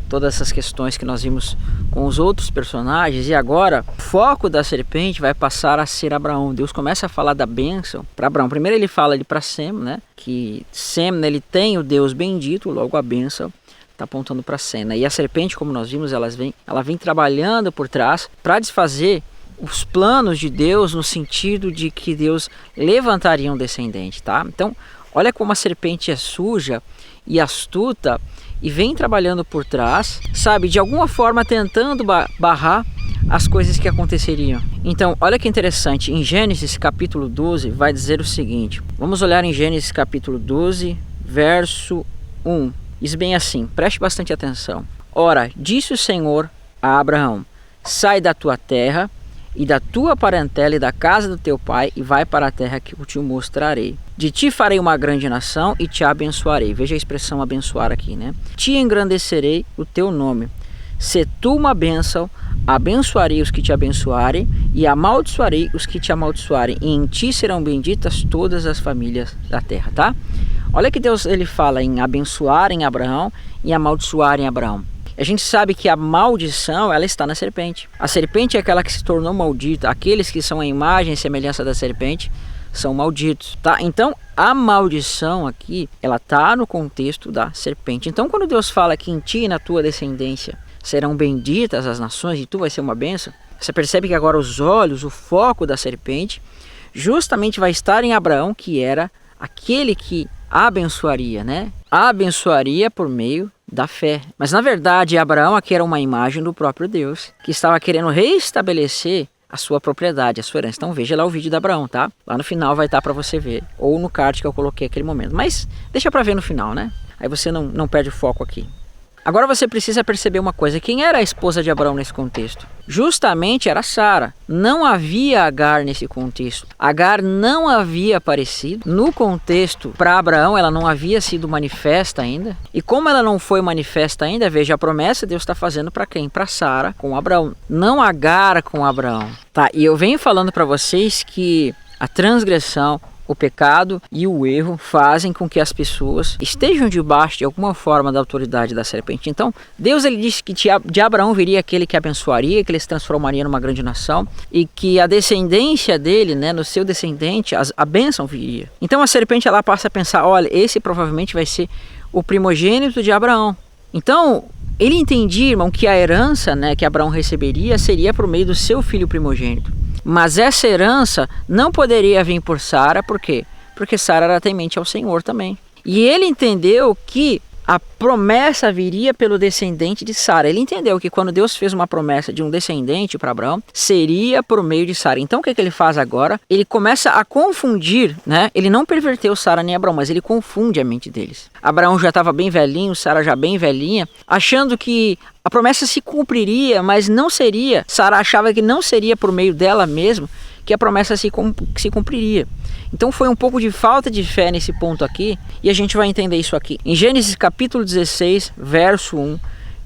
todas essas questões que nós vimos com os outros personagens, e agora o foco da serpente vai passar a ser Abraão. Deus começa a falar da bênção para Abraão. Primeiro ele fala ali para Sem, né? Que Sem, ele tem o Deus bendito, logo a bênção está apontando para Sem. E a serpente, como nós vimos, ela vem trabalhando por trás para desfazer os planos de Deus, no sentido de que Deus levantaria um descendente, tá? Então, olha como a serpente é suja e astuta, e vem trabalhando por trás, sabe, de alguma forma tentando barrar as coisas que aconteceriam. Então, olha que interessante, em Gênesis capítulo 12 vai dizer o seguinte, vamos olhar em Gênesis capítulo 12, verso 1, diz bem assim, preste bastante atenção. Ora, disse o Senhor a Abraão: sai da tua terra e da tua parentela e da casa do teu pai e vai para a terra que eu te mostrarei. De ti farei uma grande nação e te abençoarei. Veja a expressão abençoar aqui, né? Te engrandecerei o teu nome. Se tu uma bênção, abençoarei os que te abençoarem e amaldiçoarei os que te amaldiçoarem. E em ti serão benditas todas as famílias da terra, tá? Olha que Deus ele fala em abençoar em Abraão e amaldiçoar em Abraão. A gente sabe que a maldição, ela está na serpente. A serpente é aquela que se tornou maldita. Aqueles que são a imagem e semelhança da serpente são malditos, tá? Então, a maldição aqui, ela está no contexto da serpente. Então, quando Deus fala que em ti e na tua descendência serão benditas as nações e tu vai ser uma bênção, você percebe que agora os olhos, o foco da serpente, justamente vai estar em Abraão, que era aquele que abençoaria, né? Abençoaria por meio da fé. Mas na verdade Abraão aqui era uma imagem do próprio Deus, que estava querendo restabelecer a sua propriedade, a sua herança. Então veja lá o vídeo de Abraão, tá? Lá no final vai estar para você ver, ou no card que eu coloquei naquele momento. Mas deixa para ver no final, né? Aí você não perde o foco aqui. Agora você precisa perceber uma coisa. Quem era a esposa de Abraão nesse contexto? Justamente era Sara. Não havia Agar nesse contexto. Agar não havia aparecido. No contexto, para Abraão, ela não havia sido manifesta ainda. E como ela não foi manifesta ainda, veja a promessa Deus está fazendo para quem? Para Sara com Abraão. Não Agar com Abraão. Tá? E eu venho falando para vocês que a transgressão, o pecado e o erro fazem com que as pessoas estejam debaixo de alguma forma da autoridade da serpente. Então, Deus ele disse que de Abraão viria aquele que abençoaria, que ele se transformaria numa grande nação e que a descendência dele, né, no seu descendente, a bênção viria. Então a serpente ela passa a pensar, olha, esse provavelmente vai ser o primogênito de Abraão. Então, ele entendia, irmão, que a herança, né, que Abraão receberia seria por meio do seu filho primogênito. Mas essa herança não poderia vir por Sara, por quê? Porque Sara era temente ao Senhor também. E ele entendeu que a promessa viria pelo descendente de Sara. Ele entendeu que quando Deus fez uma promessa de um descendente para Abraão, seria por meio de Sara. Então o que ele faz agora? Ele começa a confundir, né? Ele não perverteu Sara nem Abraão, mas ele confunde a mente deles. Abraão já estava bem velhinho, Sara já bem velhinha, achando que a promessa se cumpriria, mas não seria. Sara achava que não seria por meio dela mesma que a promessa se cumpriria. Então foi um pouco de falta de fé nesse ponto aqui, e a gente vai entender isso aqui. Em Gênesis capítulo 16, verso 1,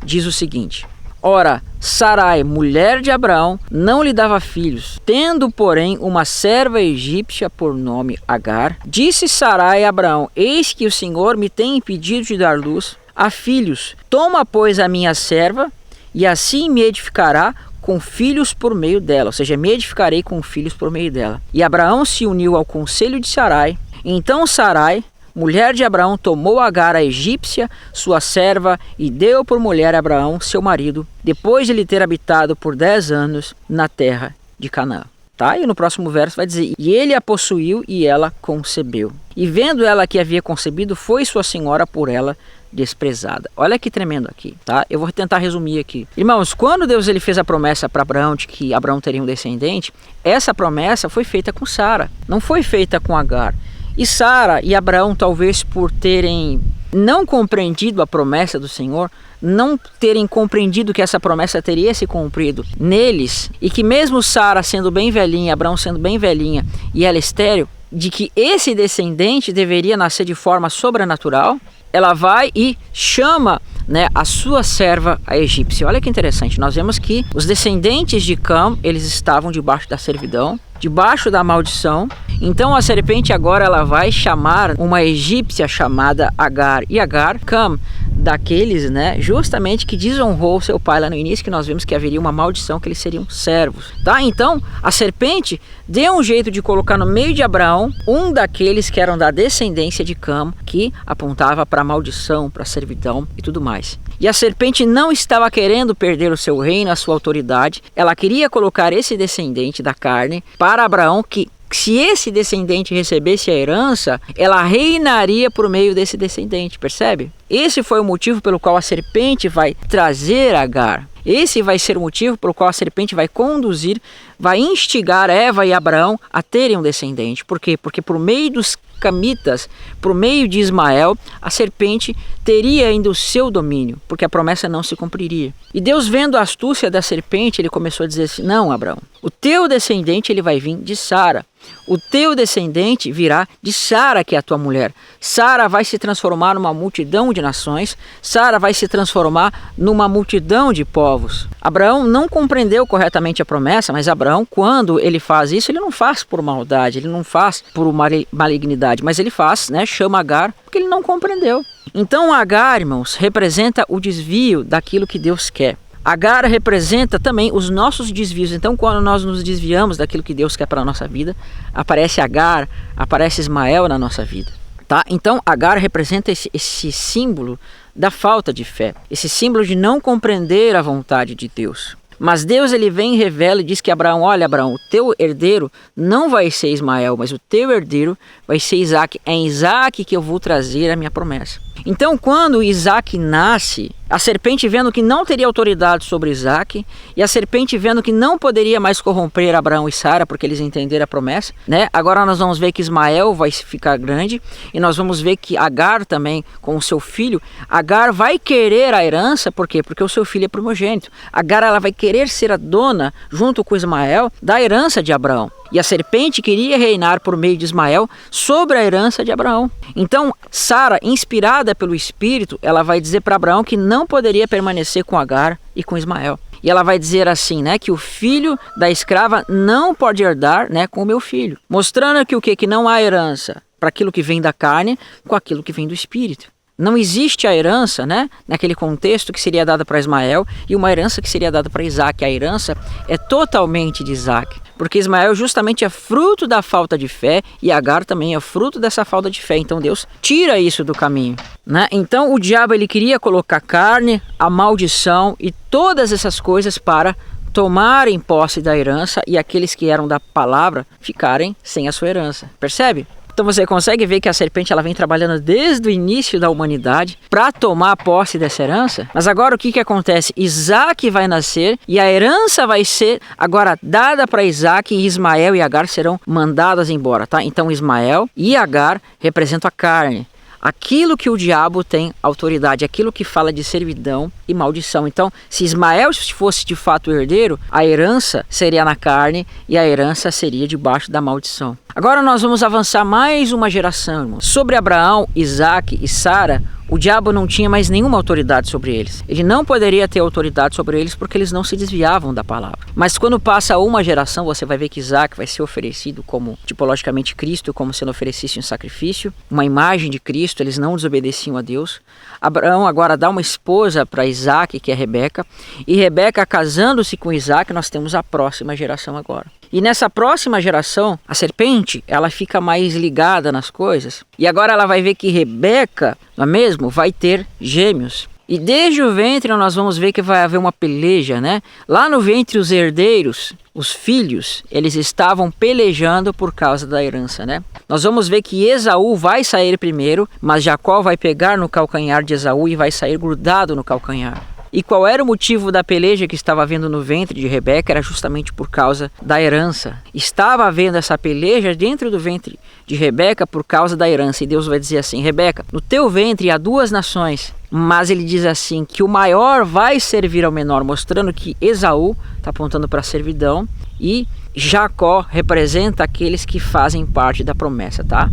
diz o seguinte: Ora, Sarai, mulher de Abraão, não lhe dava filhos, tendo, porém, uma serva egípcia por nome Agar. Disse Sarai a Abraão: Eis que o Senhor me tem impedido de dar luz a filhos. Toma, pois, a minha serva, e assim me edificará com filhos por meio dela, ou seja, me edificarei com filhos por meio dela. E Abraão se uniu ao conselho de Sarai. Então Sarai, mulher de Abraão, tomou Agar, a egípcia, sua serva, e deu por mulher a Abraão, seu marido, depois de ele ter habitado por 10 anos na terra de Canaã. Tá? E no próximo verso vai dizer: E ele a possuiu e ela concebeu. E vendo ela que havia concebido, foi sua senhora por ela desprezada. Olha que tremendo aqui, tá? Eu vou tentar resumir aqui. Irmãos, quando Deus ele fez a promessa para Abraão de que Abraão teria um descendente, essa promessa foi feita com Sara, não foi feita com Agar. E Sara e Abraão, talvez por terem não compreendido a promessa do Senhor, não terem compreendido que essa promessa teria se cumprido neles, e que mesmo Sara sendo bem velhinha, Abraão sendo bem velhinha e ela estéril, de que esse descendente deveria nascer de forma sobrenatural, ela vai e chama, né, a sua serva, a egípcia. Olha que interessante, nós vemos que os descendentes de Cam, eles estavam debaixo da servidão, debaixo da maldição. Então a serpente agora ela vai chamar uma egípcia chamada Agar. E Agar, Cam, daqueles, né, justamente que desonrou seu pai lá no início, que nós vimos que haveria uma maldição, que eles seriam servos, tá? Então a serpente deu um jeito de colocar no meio de Abraão um daqueles que eram da descendência de Cam, que apontava para a maldição, para a servidão e tudo mais. E a serpente não estava querendo perder o seu reino, a sua autoridade. Ela queria colocar esse descendente da carne para Abraão, que se esse descendente recebesse a herança, ela reinaria por meio desse descendente, percebe? Esse foi o motivo pelo qual a serpente vai trazer Agar. Esse vai ser o motivo pelo qual a serpente vai conduzir, vai instigar Eva e Abraão a terem um descendente. Por quê? Porque por meio dos camitas, por meio de Ismael, a serpente teria ainda o seu domínio, porque a promessa não se cumpriria. E Deus, vendo a astúcia da serpente, ele começou a dizer assim: não, Abraão, o teu descendente ele vai vir de Sara. O teu descendente virá de Sara, que é a tua mulher. Sara vai se transformar numa multidão de nações. Sara vai se transformar numa multidão de povos. Abraão não compreendeu corretamente a promessa, mas Abraão, quando ele faz isso, ele não faz por maldade, ele não faz por malignidade, mas ele faz, né, chama Agar, porque ele não compreendeu. Então Agar, irmãos, representa o desvio daquilo que Deus quer. Agar representa também os nossos desvios. Então, quando nós nos desviamos daquilo que Deus quer para a nossa vida, aparece Agar, aparece Ismael na nossa vida. Tá? Então, Agar representa esse símbolo da falta de fé, esse símbolo de não compreender a vontade de Deus. Mas Deus ele vem e revela e diz que Abraão: olha, Abraão, o teu herdeiro não vai ser Ismael, mas o teu herdeiro vai ser Isaac. É em Isaac que eu vou trazer a minha promessa. Então, quando Isaac nasce, a serpente vendo que não teria autoridade sobre Isaac, e a serpente vendo que não poderia mais corromper Abraão e Sara, porque eles entenderam a promessa, né? Agora nós vamos ver que Ismael vai ficar grande, e nós vamos ver que Agar também, com o seu filho, Agar vai querer a herança. Por quê? Porque o seu filho é primogênito. Agar ela vai querer ser a dona, junto com Ismael, da herança de Abraão. E a serpente queria reinar por meio de Ismael sobre a herança de Abraão. Então, Sara, inspirada pelo Espírito, ela vai dizer para Abraão que não poderia permanecer com Agar e com Ismael. E ela vai dizer assim, né, que o filho da escrava não pode herdar, né, com o meu filho. Mostrando que o quê? Que não há herança para aquilo que vem da carne com aquilo que vem do espírito. Não existe a herança, né, naquele contexto que seria dada para Ismael e uma herança que seria dada para Isaac. A herança é totalmente de Isaac, porque Ismael justamente é fruto da falta de fé e Agar também é fruto dessa falta de fé. Então Deus tira isso do caminho, né? Então o diabo ele queria colocar carne, a maldição e todas essas coisas para tomarem posse da herança e aqueles que eram da palavra ficarem sem a sua herança. Percebe? Então você consegue ver que a serpente ela vem trabalhando desde o início da humanidade para tomar posse dessa herança. Mas agora o que acontece? Isaac vai nascer e a herança vai ser agora dada para Isaac e Ismael e Agar serão mandadas embora, tá? Então Ismael e Agar representam a carne. Aquilo que o diabo tem autoridade, aquilo que fala de servidão e maldição. Então, se Ismael fosse de fato o herdeiro, a herança seria na carne e a herança seria debaixo da maldição. Agora nós vamos avançar mais uma geração, irmãos. Sobre Abraão, Isaac e Sara, o diabo não tinha mais nenhuma autoridade sobre eles. Ele não poderia ter autoridade sobre eles porque eles não se desviavam da palavra. Mas quando passa uma geração, você vai ver que Isaac vai ser oferecido como, tipologicamente, Cristo, como sendo oferecido em sacrifício, uma imagem de Cristo, eles não desobedeciam a Deus. Abraão agora dá uma esposa para Isaac, que é Rebeca, e Rebeca casando-se com Isaac, nós temos a próxima geração agora. E nessa próxima geração, a serpente, ela fica mais ligada nas coisas. E agora ela vai ver que Rebeca, não é mesmo, vai ter gêmeos. E desde o ventre nós vamos ver que vai haver uma peleja, né? Lá no ventre os herdeiros, os filhos, eles estavam pelejando por causa da herança, né? Nós vamos ver que Esaú vai sair primeiro, mas Jacó vai pegar no calcanhar de Esaú e vai sair grudado no calcanhar. E qual era o motivo da peleja que estava havendo no ventre de Rebeca? Era justamente por causa da herança. Estava havendo essa peleja dentro do ventre de Rebeca por causa da herança. E Deus vai dizer assim, Rebeca, no teu ventre há duas nações, mas ele diz assim, que o maior vai servir ao menor, mostrando que Esaú está apontando para a servidão e Jacó representa aqueles que fazem parte da promessa, tá?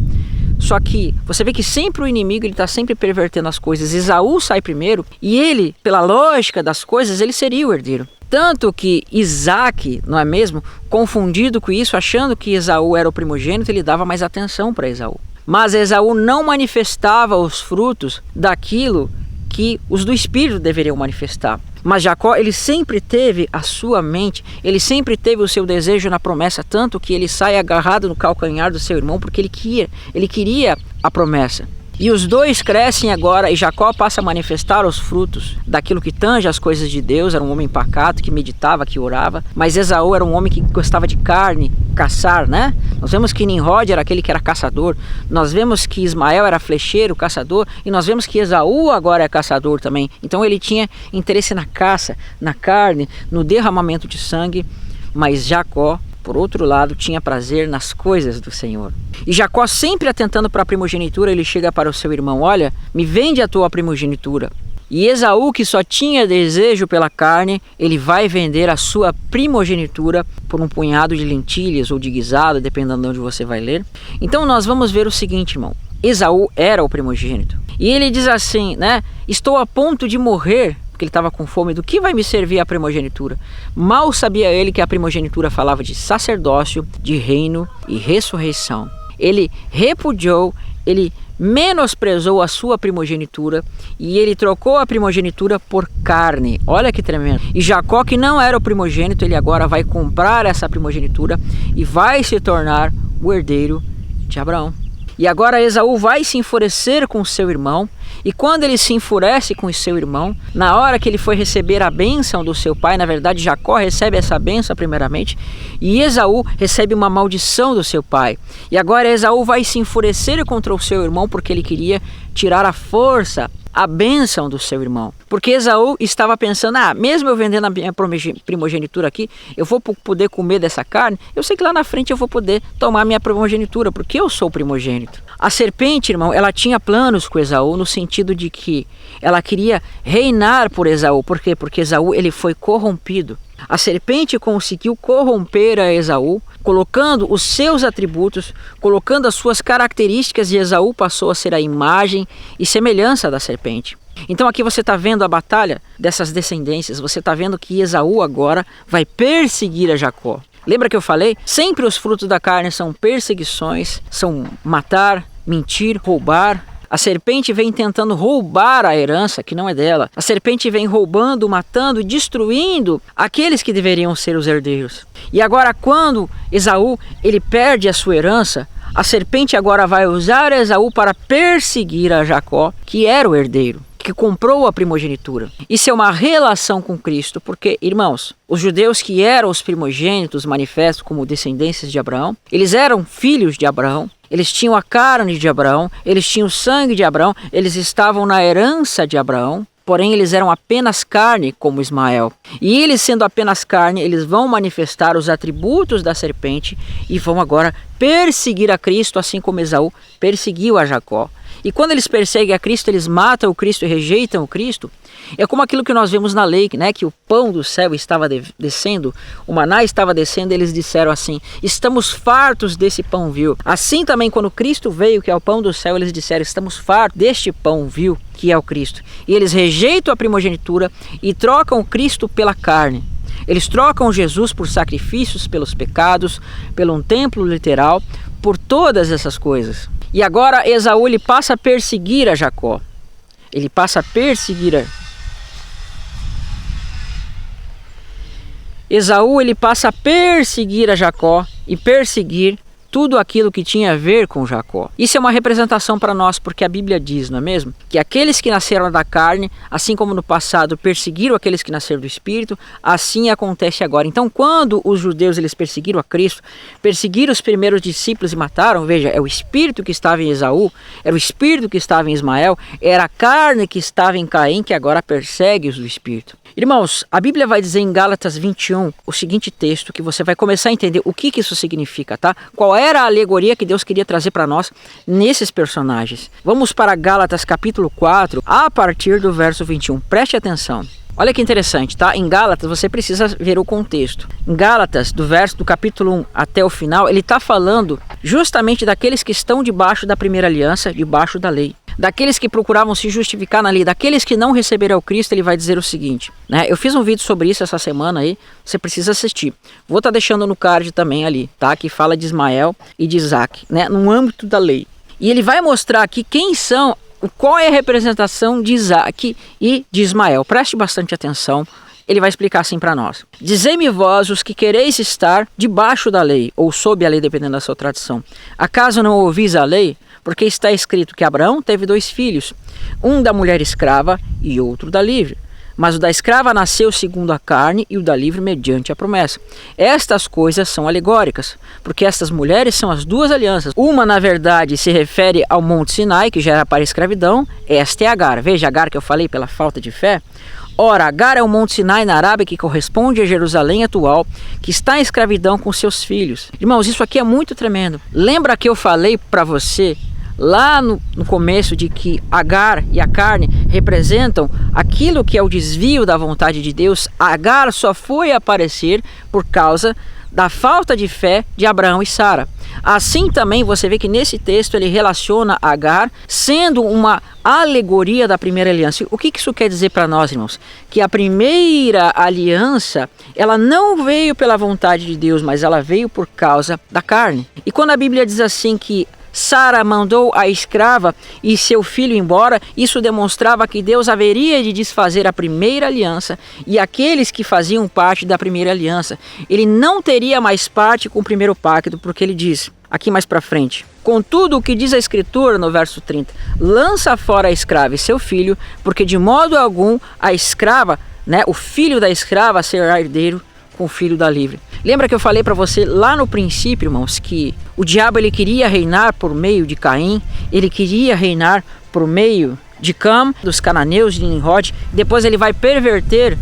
Só que você vê que sempre o inimigo está sempre pervertendo as coisas. Esaú sai primeiro e ele, pela lógica das coisas, ele seria o herdeiro. Tanto que Isaac, não é mesmo, confundido com isso, achando que Esaú era o primogênito, ele dava mais atenção para Esaú. Mas Esaú não manifestava os frutos daquilo que os do Espírito deveriam manifestar. Mas Jacó, ele sempre teve a sua mente, ele sempre teve o seu desejo na promessa, tanto que ele sai agarrado no calcanhar do seu irmão, porque ele queria a promessa. E os dois crescem agora e Jacó passa a manifestar os frutos daquilo que tange as coisas de Deus. Era um homem pacato, que meditava, que orava. Mas Esaú era um homem que gostava de carne, caçar, né? Nós vemos que Nimrod era aquele que era caçador. Nós vemos que Ismael era flecheiro, caçador. E nós vemos que Esaú agora é caçador também. Então ele tinha interesse na caça, na carne, no derramamento de sangue. Mas Jacó, por outro lado, tinha prazer nas coisas do Senhor. E Jacó, sempre atentando para a primogenitura, ele chega para o seu irmão, olha, me vende a tua primogenitura. E Esaú, que só tinha desejo pela carne, ele vai vender a sua primogenitura por um punhado de lentilhas ou de guisado, dependendo de onde você vai ler. Então nós vamos ver o seguinte, irmão. Esaú era o primogênito. E ele diz assim, né? Estou a ponto de morrer, porque ele estava com fome, do que vai me servir a primogenitura? Mal sabia ele que a primogenitura falava de sacerdócio, de reino e ressurreição. Ele repudiou, ele menosprezou a sua primogenitura e ele trocou a primogenitura por carne. Olha que tremendo. E Jacó, que não era o primogênito, ele agora vai comprar essa primogenitura e vai se tornar o herdeiro de Abraão. E agora Esaú vai se enfurecer com seu irmão. E quando ele se enfurece com o seu irmão, na hora que ele foi receber a bênção do seu pai, na verdade Jacó recebe essa bênção primeiramente, e Esaú recebe uma maldição do seu pai. E agora Esaú vai se enfurecer contra o seu irmão porque ele queria tirar a força, a bênção do seu irmão. Porque Esaú estava pensando, mesmo eu vendendo a minha primogenitura aqui, eu vou poder comer dessa carne, eu sei que lá na frente eu vou poder tomar a minha primogenitura, porque eu sou o primogênito. A serpente, irmão, ela tinha planos com Esaú no sentido de que ela queria reinar por Esaú. Por quê? Porque Esaú ele foi corrompido. A serpente conseguiu corromper a Esaú, colocando os seus atributos, colocando as suas características, e Esaú passou a ser a imagem e semelhança da serpente. Então aqui você está vendo a batalha dessas descendências, você está vendo que Esaú agora vai perseguir a Jacó. Lembra que eu falei? Sempre os frutos da carne são perseguições, são matar, mentir, roubar. A serpente vem tentando roubar a herança que não é dela. A serpente vem roubando, matando, destruindo aqueles que deveriam ser os herdeiros. E agora quando Esaú ele perde a sua herança, a serpente agora vai usar Esaú para perseguir a Jacó, que era o herdeiro, que comprou a primogenitura. Isso é uma relação com Cristo, porque, irmãos, os judeus que eram os primogênitos manifestos como descendências de Abraão, eles eram filhos de Abraão, eles tinham a carne de Abraão, eles tinham o sangue de Abraão, eles estavam na herança de Abraão, porém eles eram apenas carne como Ismael. E eles sendo apenas carne, eles vão manifestar os atributos da serpente e vão agora perseguir a Cristo, assim como Esaú perseguiu a Jacó. E quando eles perseguem a Cristo, eles matam o Cristo e rejeitam o Cristo. É como aquilo que nós vemos na lei, né? Que o pão do céu estava descendo, o maná estava descendo, eles disseram assim: estamos fartos desse pão vil. Assim também quando Cristo veio, que é o pão do céu, eles disseram: estamos fartos deste pão vil, que é o Cristo. E eles rejeitam a primogenitura e trocam o Cristo pela carne. Eles trocam Jesus por sacrifícios pelos pecados, pelo um templo literal, por todas essas coisas. E agora Esaú ele passa a perseguir a Jacó. Ele passa a perseguir Esaú ele passa a perseguir a Jacó e perseguir tudo aquilo que tinha a ver com Jacó. Isso é uma representação para nós, porque a Bíblia diz, não é mesmo? Que aqueles que nasceram da carne, assim como no passado perseguiram aqueles que nasceram do Espírito, assim acontece agora. Então quando os judeus eles perseguiram a Cristo, perseguiram os primeiros discípulos e mataram, veja, é o Espírito que estava em Esaú, era o Espírito que estava em Ismael, era a carne que estava em Caim, que agora persegue os do Espírito. Irmãos, a Bíblia vai dizer em Gálatas 21 o seguinte texto, que você vai começar a entender o que isso significa, tá? Qual era a alegoria que Deus queria trazer para nós nesses personagens. Vamos para Gálatas capítulo 4, a partir do verso 21. Preste atenção. Olha que interessante, tá? Em Gálatas você precisa ver o contexto. Em Gálatas, do capítulo 1 até o final, ele está falando justamente daqueles que estão debaixo da primeira aliança, debaixo da lei. Daqueles que procuravam se justificar na lei, daqueles que não receberam o Cristo, ele vai dizer o seguinte, né? Eu fiz um vídeo sobre isso essa semana aí, você precisa assistir. Vou estar deixando no card também ali, tá? Que fala de Ismael e de Isaac, né? No âmbito da lei. E ele vai mostrar aqui quem são, qual é a representação de Isaac e de Ismael. Preste bastante atenção. Ele vai explicar assim para nós. Dizei-me vós os que quereis estar debaixo da lei, ou sob a lei, dependendo da sua tradição. Acaso não ouvis a lei? Porque está escrito que Abraão teve 2 filhos, um da mulher escrava e outro da livre. Mas o da escrava nasceu segundo a carne e o da livre mediante a promessa. Estas coisas são alegóricas, porque estas mulheres são as 2 alianças. Uma, na verdade, se refere ao Monte Sinai, que já era para a escravidão. Esta é Agar. Veja Agar que eu falei pela falta de fé. Ora, Agar é o Monte Sinai na Arábia que corresponde a Jerusalém atual, que está em escravidão com seus filhos. Irmãos, isso aqui é muito tremendo. Lembra que eu falei para você lá no começo de que Agar e a carne representam aquilo que é o desvio da vontade de Deus? Agar só foi aparecer por causa da falta de fé de Abraão e Sara. Assim também você vê que nesse texto ele relaciona Agar sendo uma alegoria da primeira aliança. O que isso quer dizer para nós, irmãos? Que a primeira aliança, ela não veio pela vontade de Deus, mas ela veio por causa da carne. E quando a Bíblia diz assim que Sara mandou a escrava e seu filho embora, isso demonstrava que Deus haveria de desfazer a primeira aliança e aqueles que faziam parte da primeira aliança. Ele não teria mais parte com o primeiro pacto, porque ele diz, aqui mais para frente, contudo o que diz a Escritura no verso 30, lança fora a escrava e seu filho, porque de modo algum a escrava, né, o filho da escrava será herdeiro com o filho da livre. Lembra que eu falei para você lá no princípio, irmãos, que o diabo ele queria reinar por meio de Caim, ele queria reinar por meio de Cam, dos cananeus, de Nimrod, depois ele vai perverter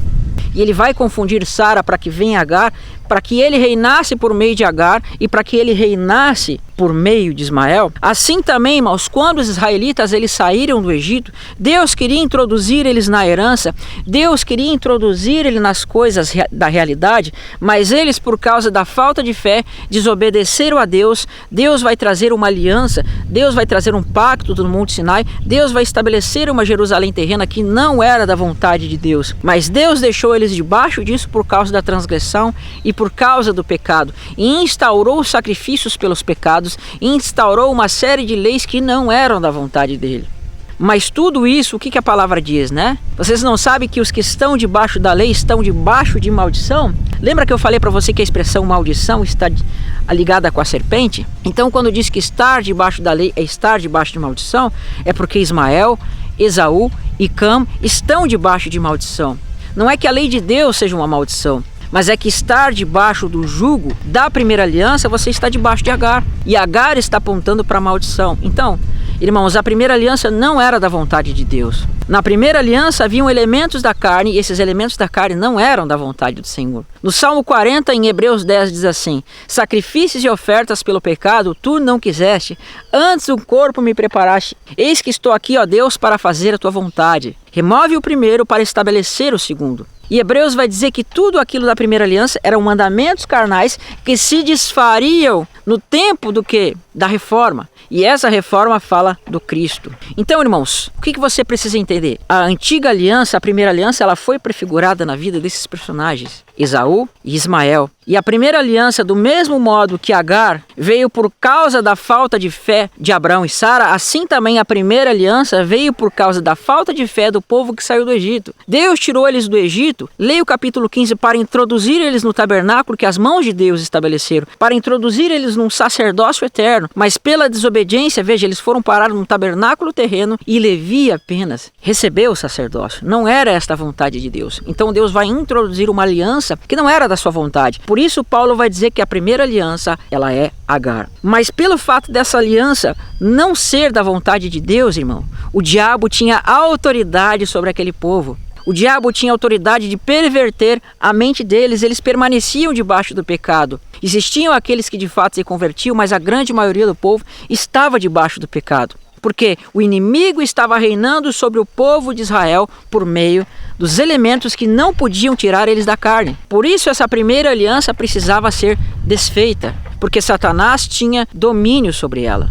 e ele vai confundir Sara para que venha Agar, para que ele reinasse por meio de Agar e para que ele reinasse por meio de Ismael, assim também, irmãos, quando os israelitas eles saíram do Egito, Deus queria introduzir eles na herança, Deus queria introduzir eles nas coisas da realidade, mas eles, por causa da falta de fé, desobedeceram a Deus. Deus vai trazer uma aliança, Deus vai trazer um pacto no Monte Sinai, Deus vai estabelecer uma Jerusalém terrena que não era da vontade de Deus, mas Deus deixou eles debaixo disso por causa da transgressão e por causa do pecado, e instaurou sacrifícios pelos pecados, e instaurou uma série de leis que não eram da vontade dele. Mas tudo isso, o que a palavra diz, né? Vocês não sabem que os que estão debaixo da lei estão debaixo de maldição? Lembra que eu falei para você que a expressão maldição está ligada com a serpente? Então, quando diz que estar debaixo da lei é estar debaixo de maldição, é porque Ismael, Esaú e Cam estão debaixo de maldição. Não é que a lei de Deus seja uma maldição, mas é que estar debaixo do jugo da primeira aliança, você está debaixo de Agar. E Agar está apontando para a maldição. Então, irmãos, a primeira aliança não era da vontade de Deus. Na primeira aliança haviam elementos da carne, e esses elementos da carne não eram da vontade do Senhor. No Salmo 40, em Hebreus 10, diz assim: sacrifícios e ofertas pelo pecado tu não quiseste, antes o corpo me preparaste. Eis que estou aqui, ó Deus, para fazer a tua vontade. Remove o primeiro para estabelecer o segundo. E Hebreus vai dizer que tudo aquilo da primeira aliança eram mandamentos carnais que se desfariam no tempo do quê? Da reforma. E essa reforma fala do Cristo. Então, irmãos, o que você precisa entender? A antiga aliança, a primeira aliança, ela foi prefigurada na vida desses personagens, Esaú e Ismael. E a primeira aliança, do mesmo modo que Agar veio por causa da falta de fé de Abraão e Sara, assim também a primeira aliança veio por causa da falta de fé do povo que saiu do Egito. Deus tirou eles do Egito, leia o capítulo 15, para introduzir eles no tabernáculo que as mãos de Deus estabeleceram, para introduzir eles num sacerdócio eterno, mas pela desobediência, veja, eles foram parar num tabernáculo terreno e Levi apenas recebeu o sacerdócio. Não era esta a vontade de Deus. Então Deus vai introduzir uma aliança que não era da sua vontade. Por isso Paulo vai dizer que a primeira aliança, ela é Agar. Mas pelo fato dessa aliança não ser da vontade de Deus, irmão, o diabo tinha autoridade sobre aquele povo. O diabo tinha autoridade de perverter a mente deles, eles permaneciam debaixo do pecado. Existiam aqueles que de fato se convertiam, mas a grande maioria do povo estava debaixo do pecado. Porque o inimigo estava reinando sobre o povo de Israel por meio dos elementos que não podiam tirar eles da carne. Por isso essa primeira aliança precisava ser desfeita, porque Satanás tinha domínio sobre ela.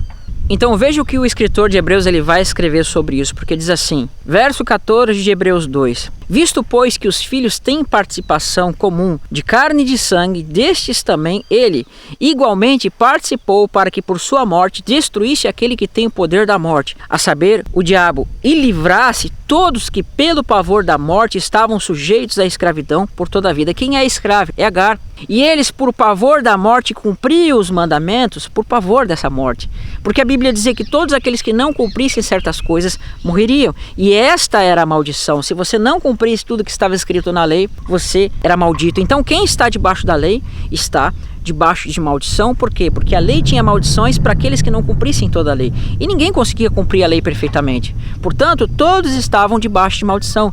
Então veja o que o escritor de Hebreus ele vai escrever sobre isso, porque diz assim, verso 14 de Hebreus 2: visto, pois, que os filhos têm participação comum de carne e de sangue, destes também ele igualmente participou, para que por sua morte destruísse aquele que tem o poder da morte, a saber, o diabo, e livrasse todos que pelo pavor da morte estavam sujeitos à escravidão por toda a vida. Quem é escravo? É Agar. E eles, por pavor da morte, cumpriam os mandamentos por pavor dessa morte. Porque a Bíblia dizia que todos aqueles que não cumprissem certas coisas morreriam. E esta era a maldição. Se você não cumprisse tudo que estava escrito na lei, você era maldito. Então quem está debaixo da lei está debaixo de maldição. Por quê? Porque a lei tinha maldições para aqueles que não cumprissem toda a lei. E ninguém conseguia cumprir a lei perfeitamente. Portanto, todos estavam debaixo de maldição.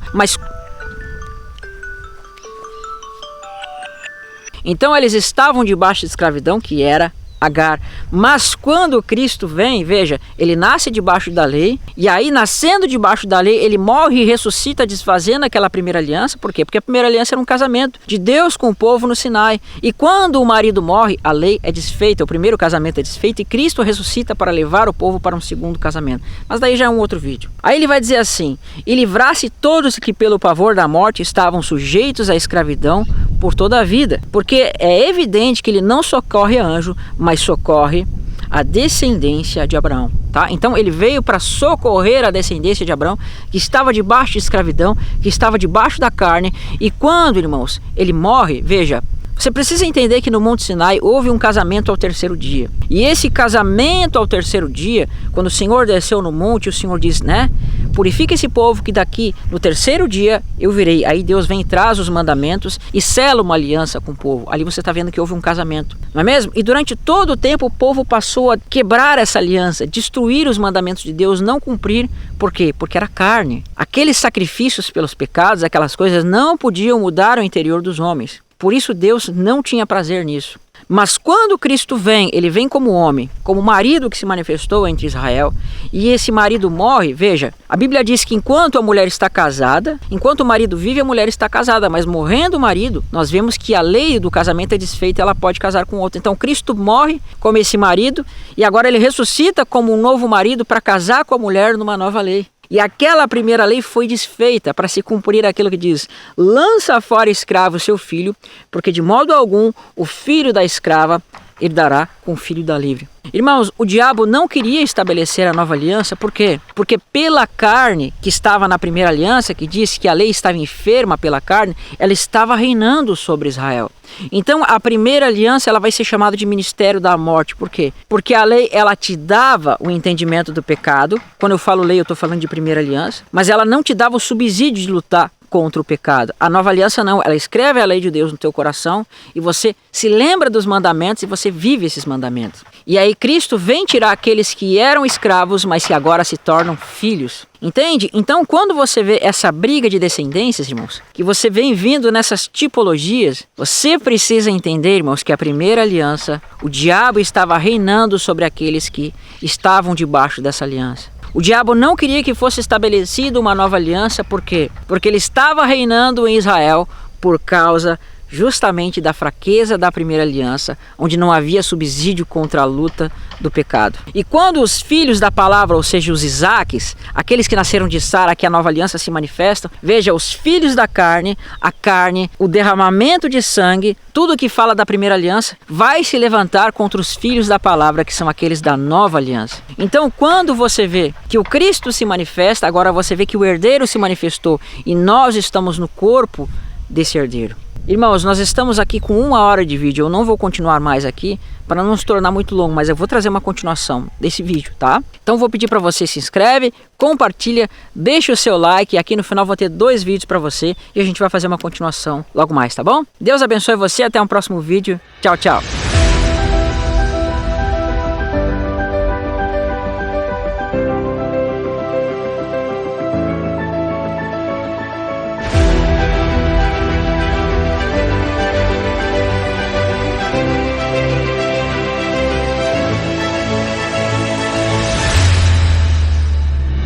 Então eles estavam debaixo de escravidão, que era Agar. Mas quando Cristo vem, veja, ele nasce debaixo da lei, e aí nascendo debaixo da lei, ele morre e ressuscita desfazendo aquela primeira aliança. Por quê? Porque a primeira aliança era um casamento de Deus com o povo no Sinai. E quando o marido morre, a lei é desfeita, o primeiro casamento é desfeito, e Cristo ressuscita para levar o povo para um segundo casamento. Mas daí já é um outro vídeo. Aí ele vai dizer assim, e livrasse todos que pelo pavor da morte estavam sujeitos à escravidão por toda a vida. Porque é evidente que ele não socorre a anjo, mas socorre a descendência de Abraão, tá? Então ele veio para socorrer a descendência de Abraão, que estava debaixo de escravidão, que estava debaixo da carne. E quando, irmãos, ele morre, veja, você precisa entender que no Monte Sinai houve um casamento ao terceiro dia. E esse casamento ao terceiro dia, quando o Senhor desceu no monte, o Senhor diz, né? Purifica esse povo que daqui no terceiro dia eu virei. Aí Deus vem e traz os mandamentos e sela uma aliança com o povo. Ali você está vendo que houve um casamento, não é mesmo? E durante todo o tempo o povo passou a quebrar essa aliança, destruir os mandamentos de Deus, não cumprir. Por quê? Porque era carne. Aqueles sacrifícios pelos pecados, aquelas coisas não podiam mudar o interior dos homens. Por isso Deus não tinha prazer nisso. Mas quando Cristo vem, ele vem como homem, como marido que se manifestou entre Israel, e esse marido morre. Veja, a Bíblia diz que enquanto a mulher está casada, enquanto o marido vive, a mulher está casada, mas morrendo o marido, nós vemos que a lei do casamento é desfeita, ela pode casar com outro. Então Cristo morre como esse marido, e agora ele ressuscita como um novo marido para casar com a mulher numa nova lei. E aquela primeira lei foi desfeita para se cumprir aquilo que diz: lança fora escravo seu filho, porque de modo algum o filho da escrava herdará com o filho da livre. Irmãos, o diabo não queria estabelecer a nova aliança, por quê? Porque pela carne que estava na primeira aliança, que diz que a lei estava enferma pela carne, ela estava reinando sobre Israel. Então a primeira aliança ela vai ser chamada de ministério da morte. Por quê? Porque a lei ela te dava o entendimento do pecado. Quando eu falo lei eu estou falando de primeira aliança, mas ela não te dava o subsídio de lutar contra o pecado. A nova aliança não, ela escreve a lei de Deus no teu coração e você se lembra dos mandamentos e você vive esses mandamentos. E aí Cristo vem tirar aqueles que eram escravos, mas que agora se tornam filhos. Entende? Então quando você vê essa briga de descendências, irmãos, que você vem vindo nessas tipologias, você precisa entender, irmãos, que a primeira aliança, o diabo estava reinando sobre aqueles que estavam debaixo dessa aliança. O diabo não queria que fosse estabelecida uma nova aliança, por quê? Porque ele estava reinando em Israel por causa justamente da fraqueza da primeira aliança, onde não havia subsídio contra a luta do pecado. E quando os filhos da palavra, ou seja, os Isaques, aqueles que nasceram de Sara, que a nova aliança se manifestam, veja, os filhos da carne, a carne, o derramamento de sangue, tudo que fala da primeira aliança, vai se levantar contra os filhos da palavra, que são aqueles da nova aliança. Então, quando você vê que o Cristo se manifesta, agora você vê que o herdeiro se manifestou e nós estamos no corpo desse herdeiro. Irmãos, nós estamos aqui com 1 hora de vídeo, eu não vou continuar mais aqui para não se tornar muito longo, mas eu vou trazer uma continuação desse vídeo, tá? Então vou pedir para você se inscreve, compartilha, deixa o seu like, aqui no final vou ter 2 vídeos para você e a gente vai fazer uma continuação logo mais, tá bom? Deus abençoe você, até um próximo vídeo, tchau, tchau!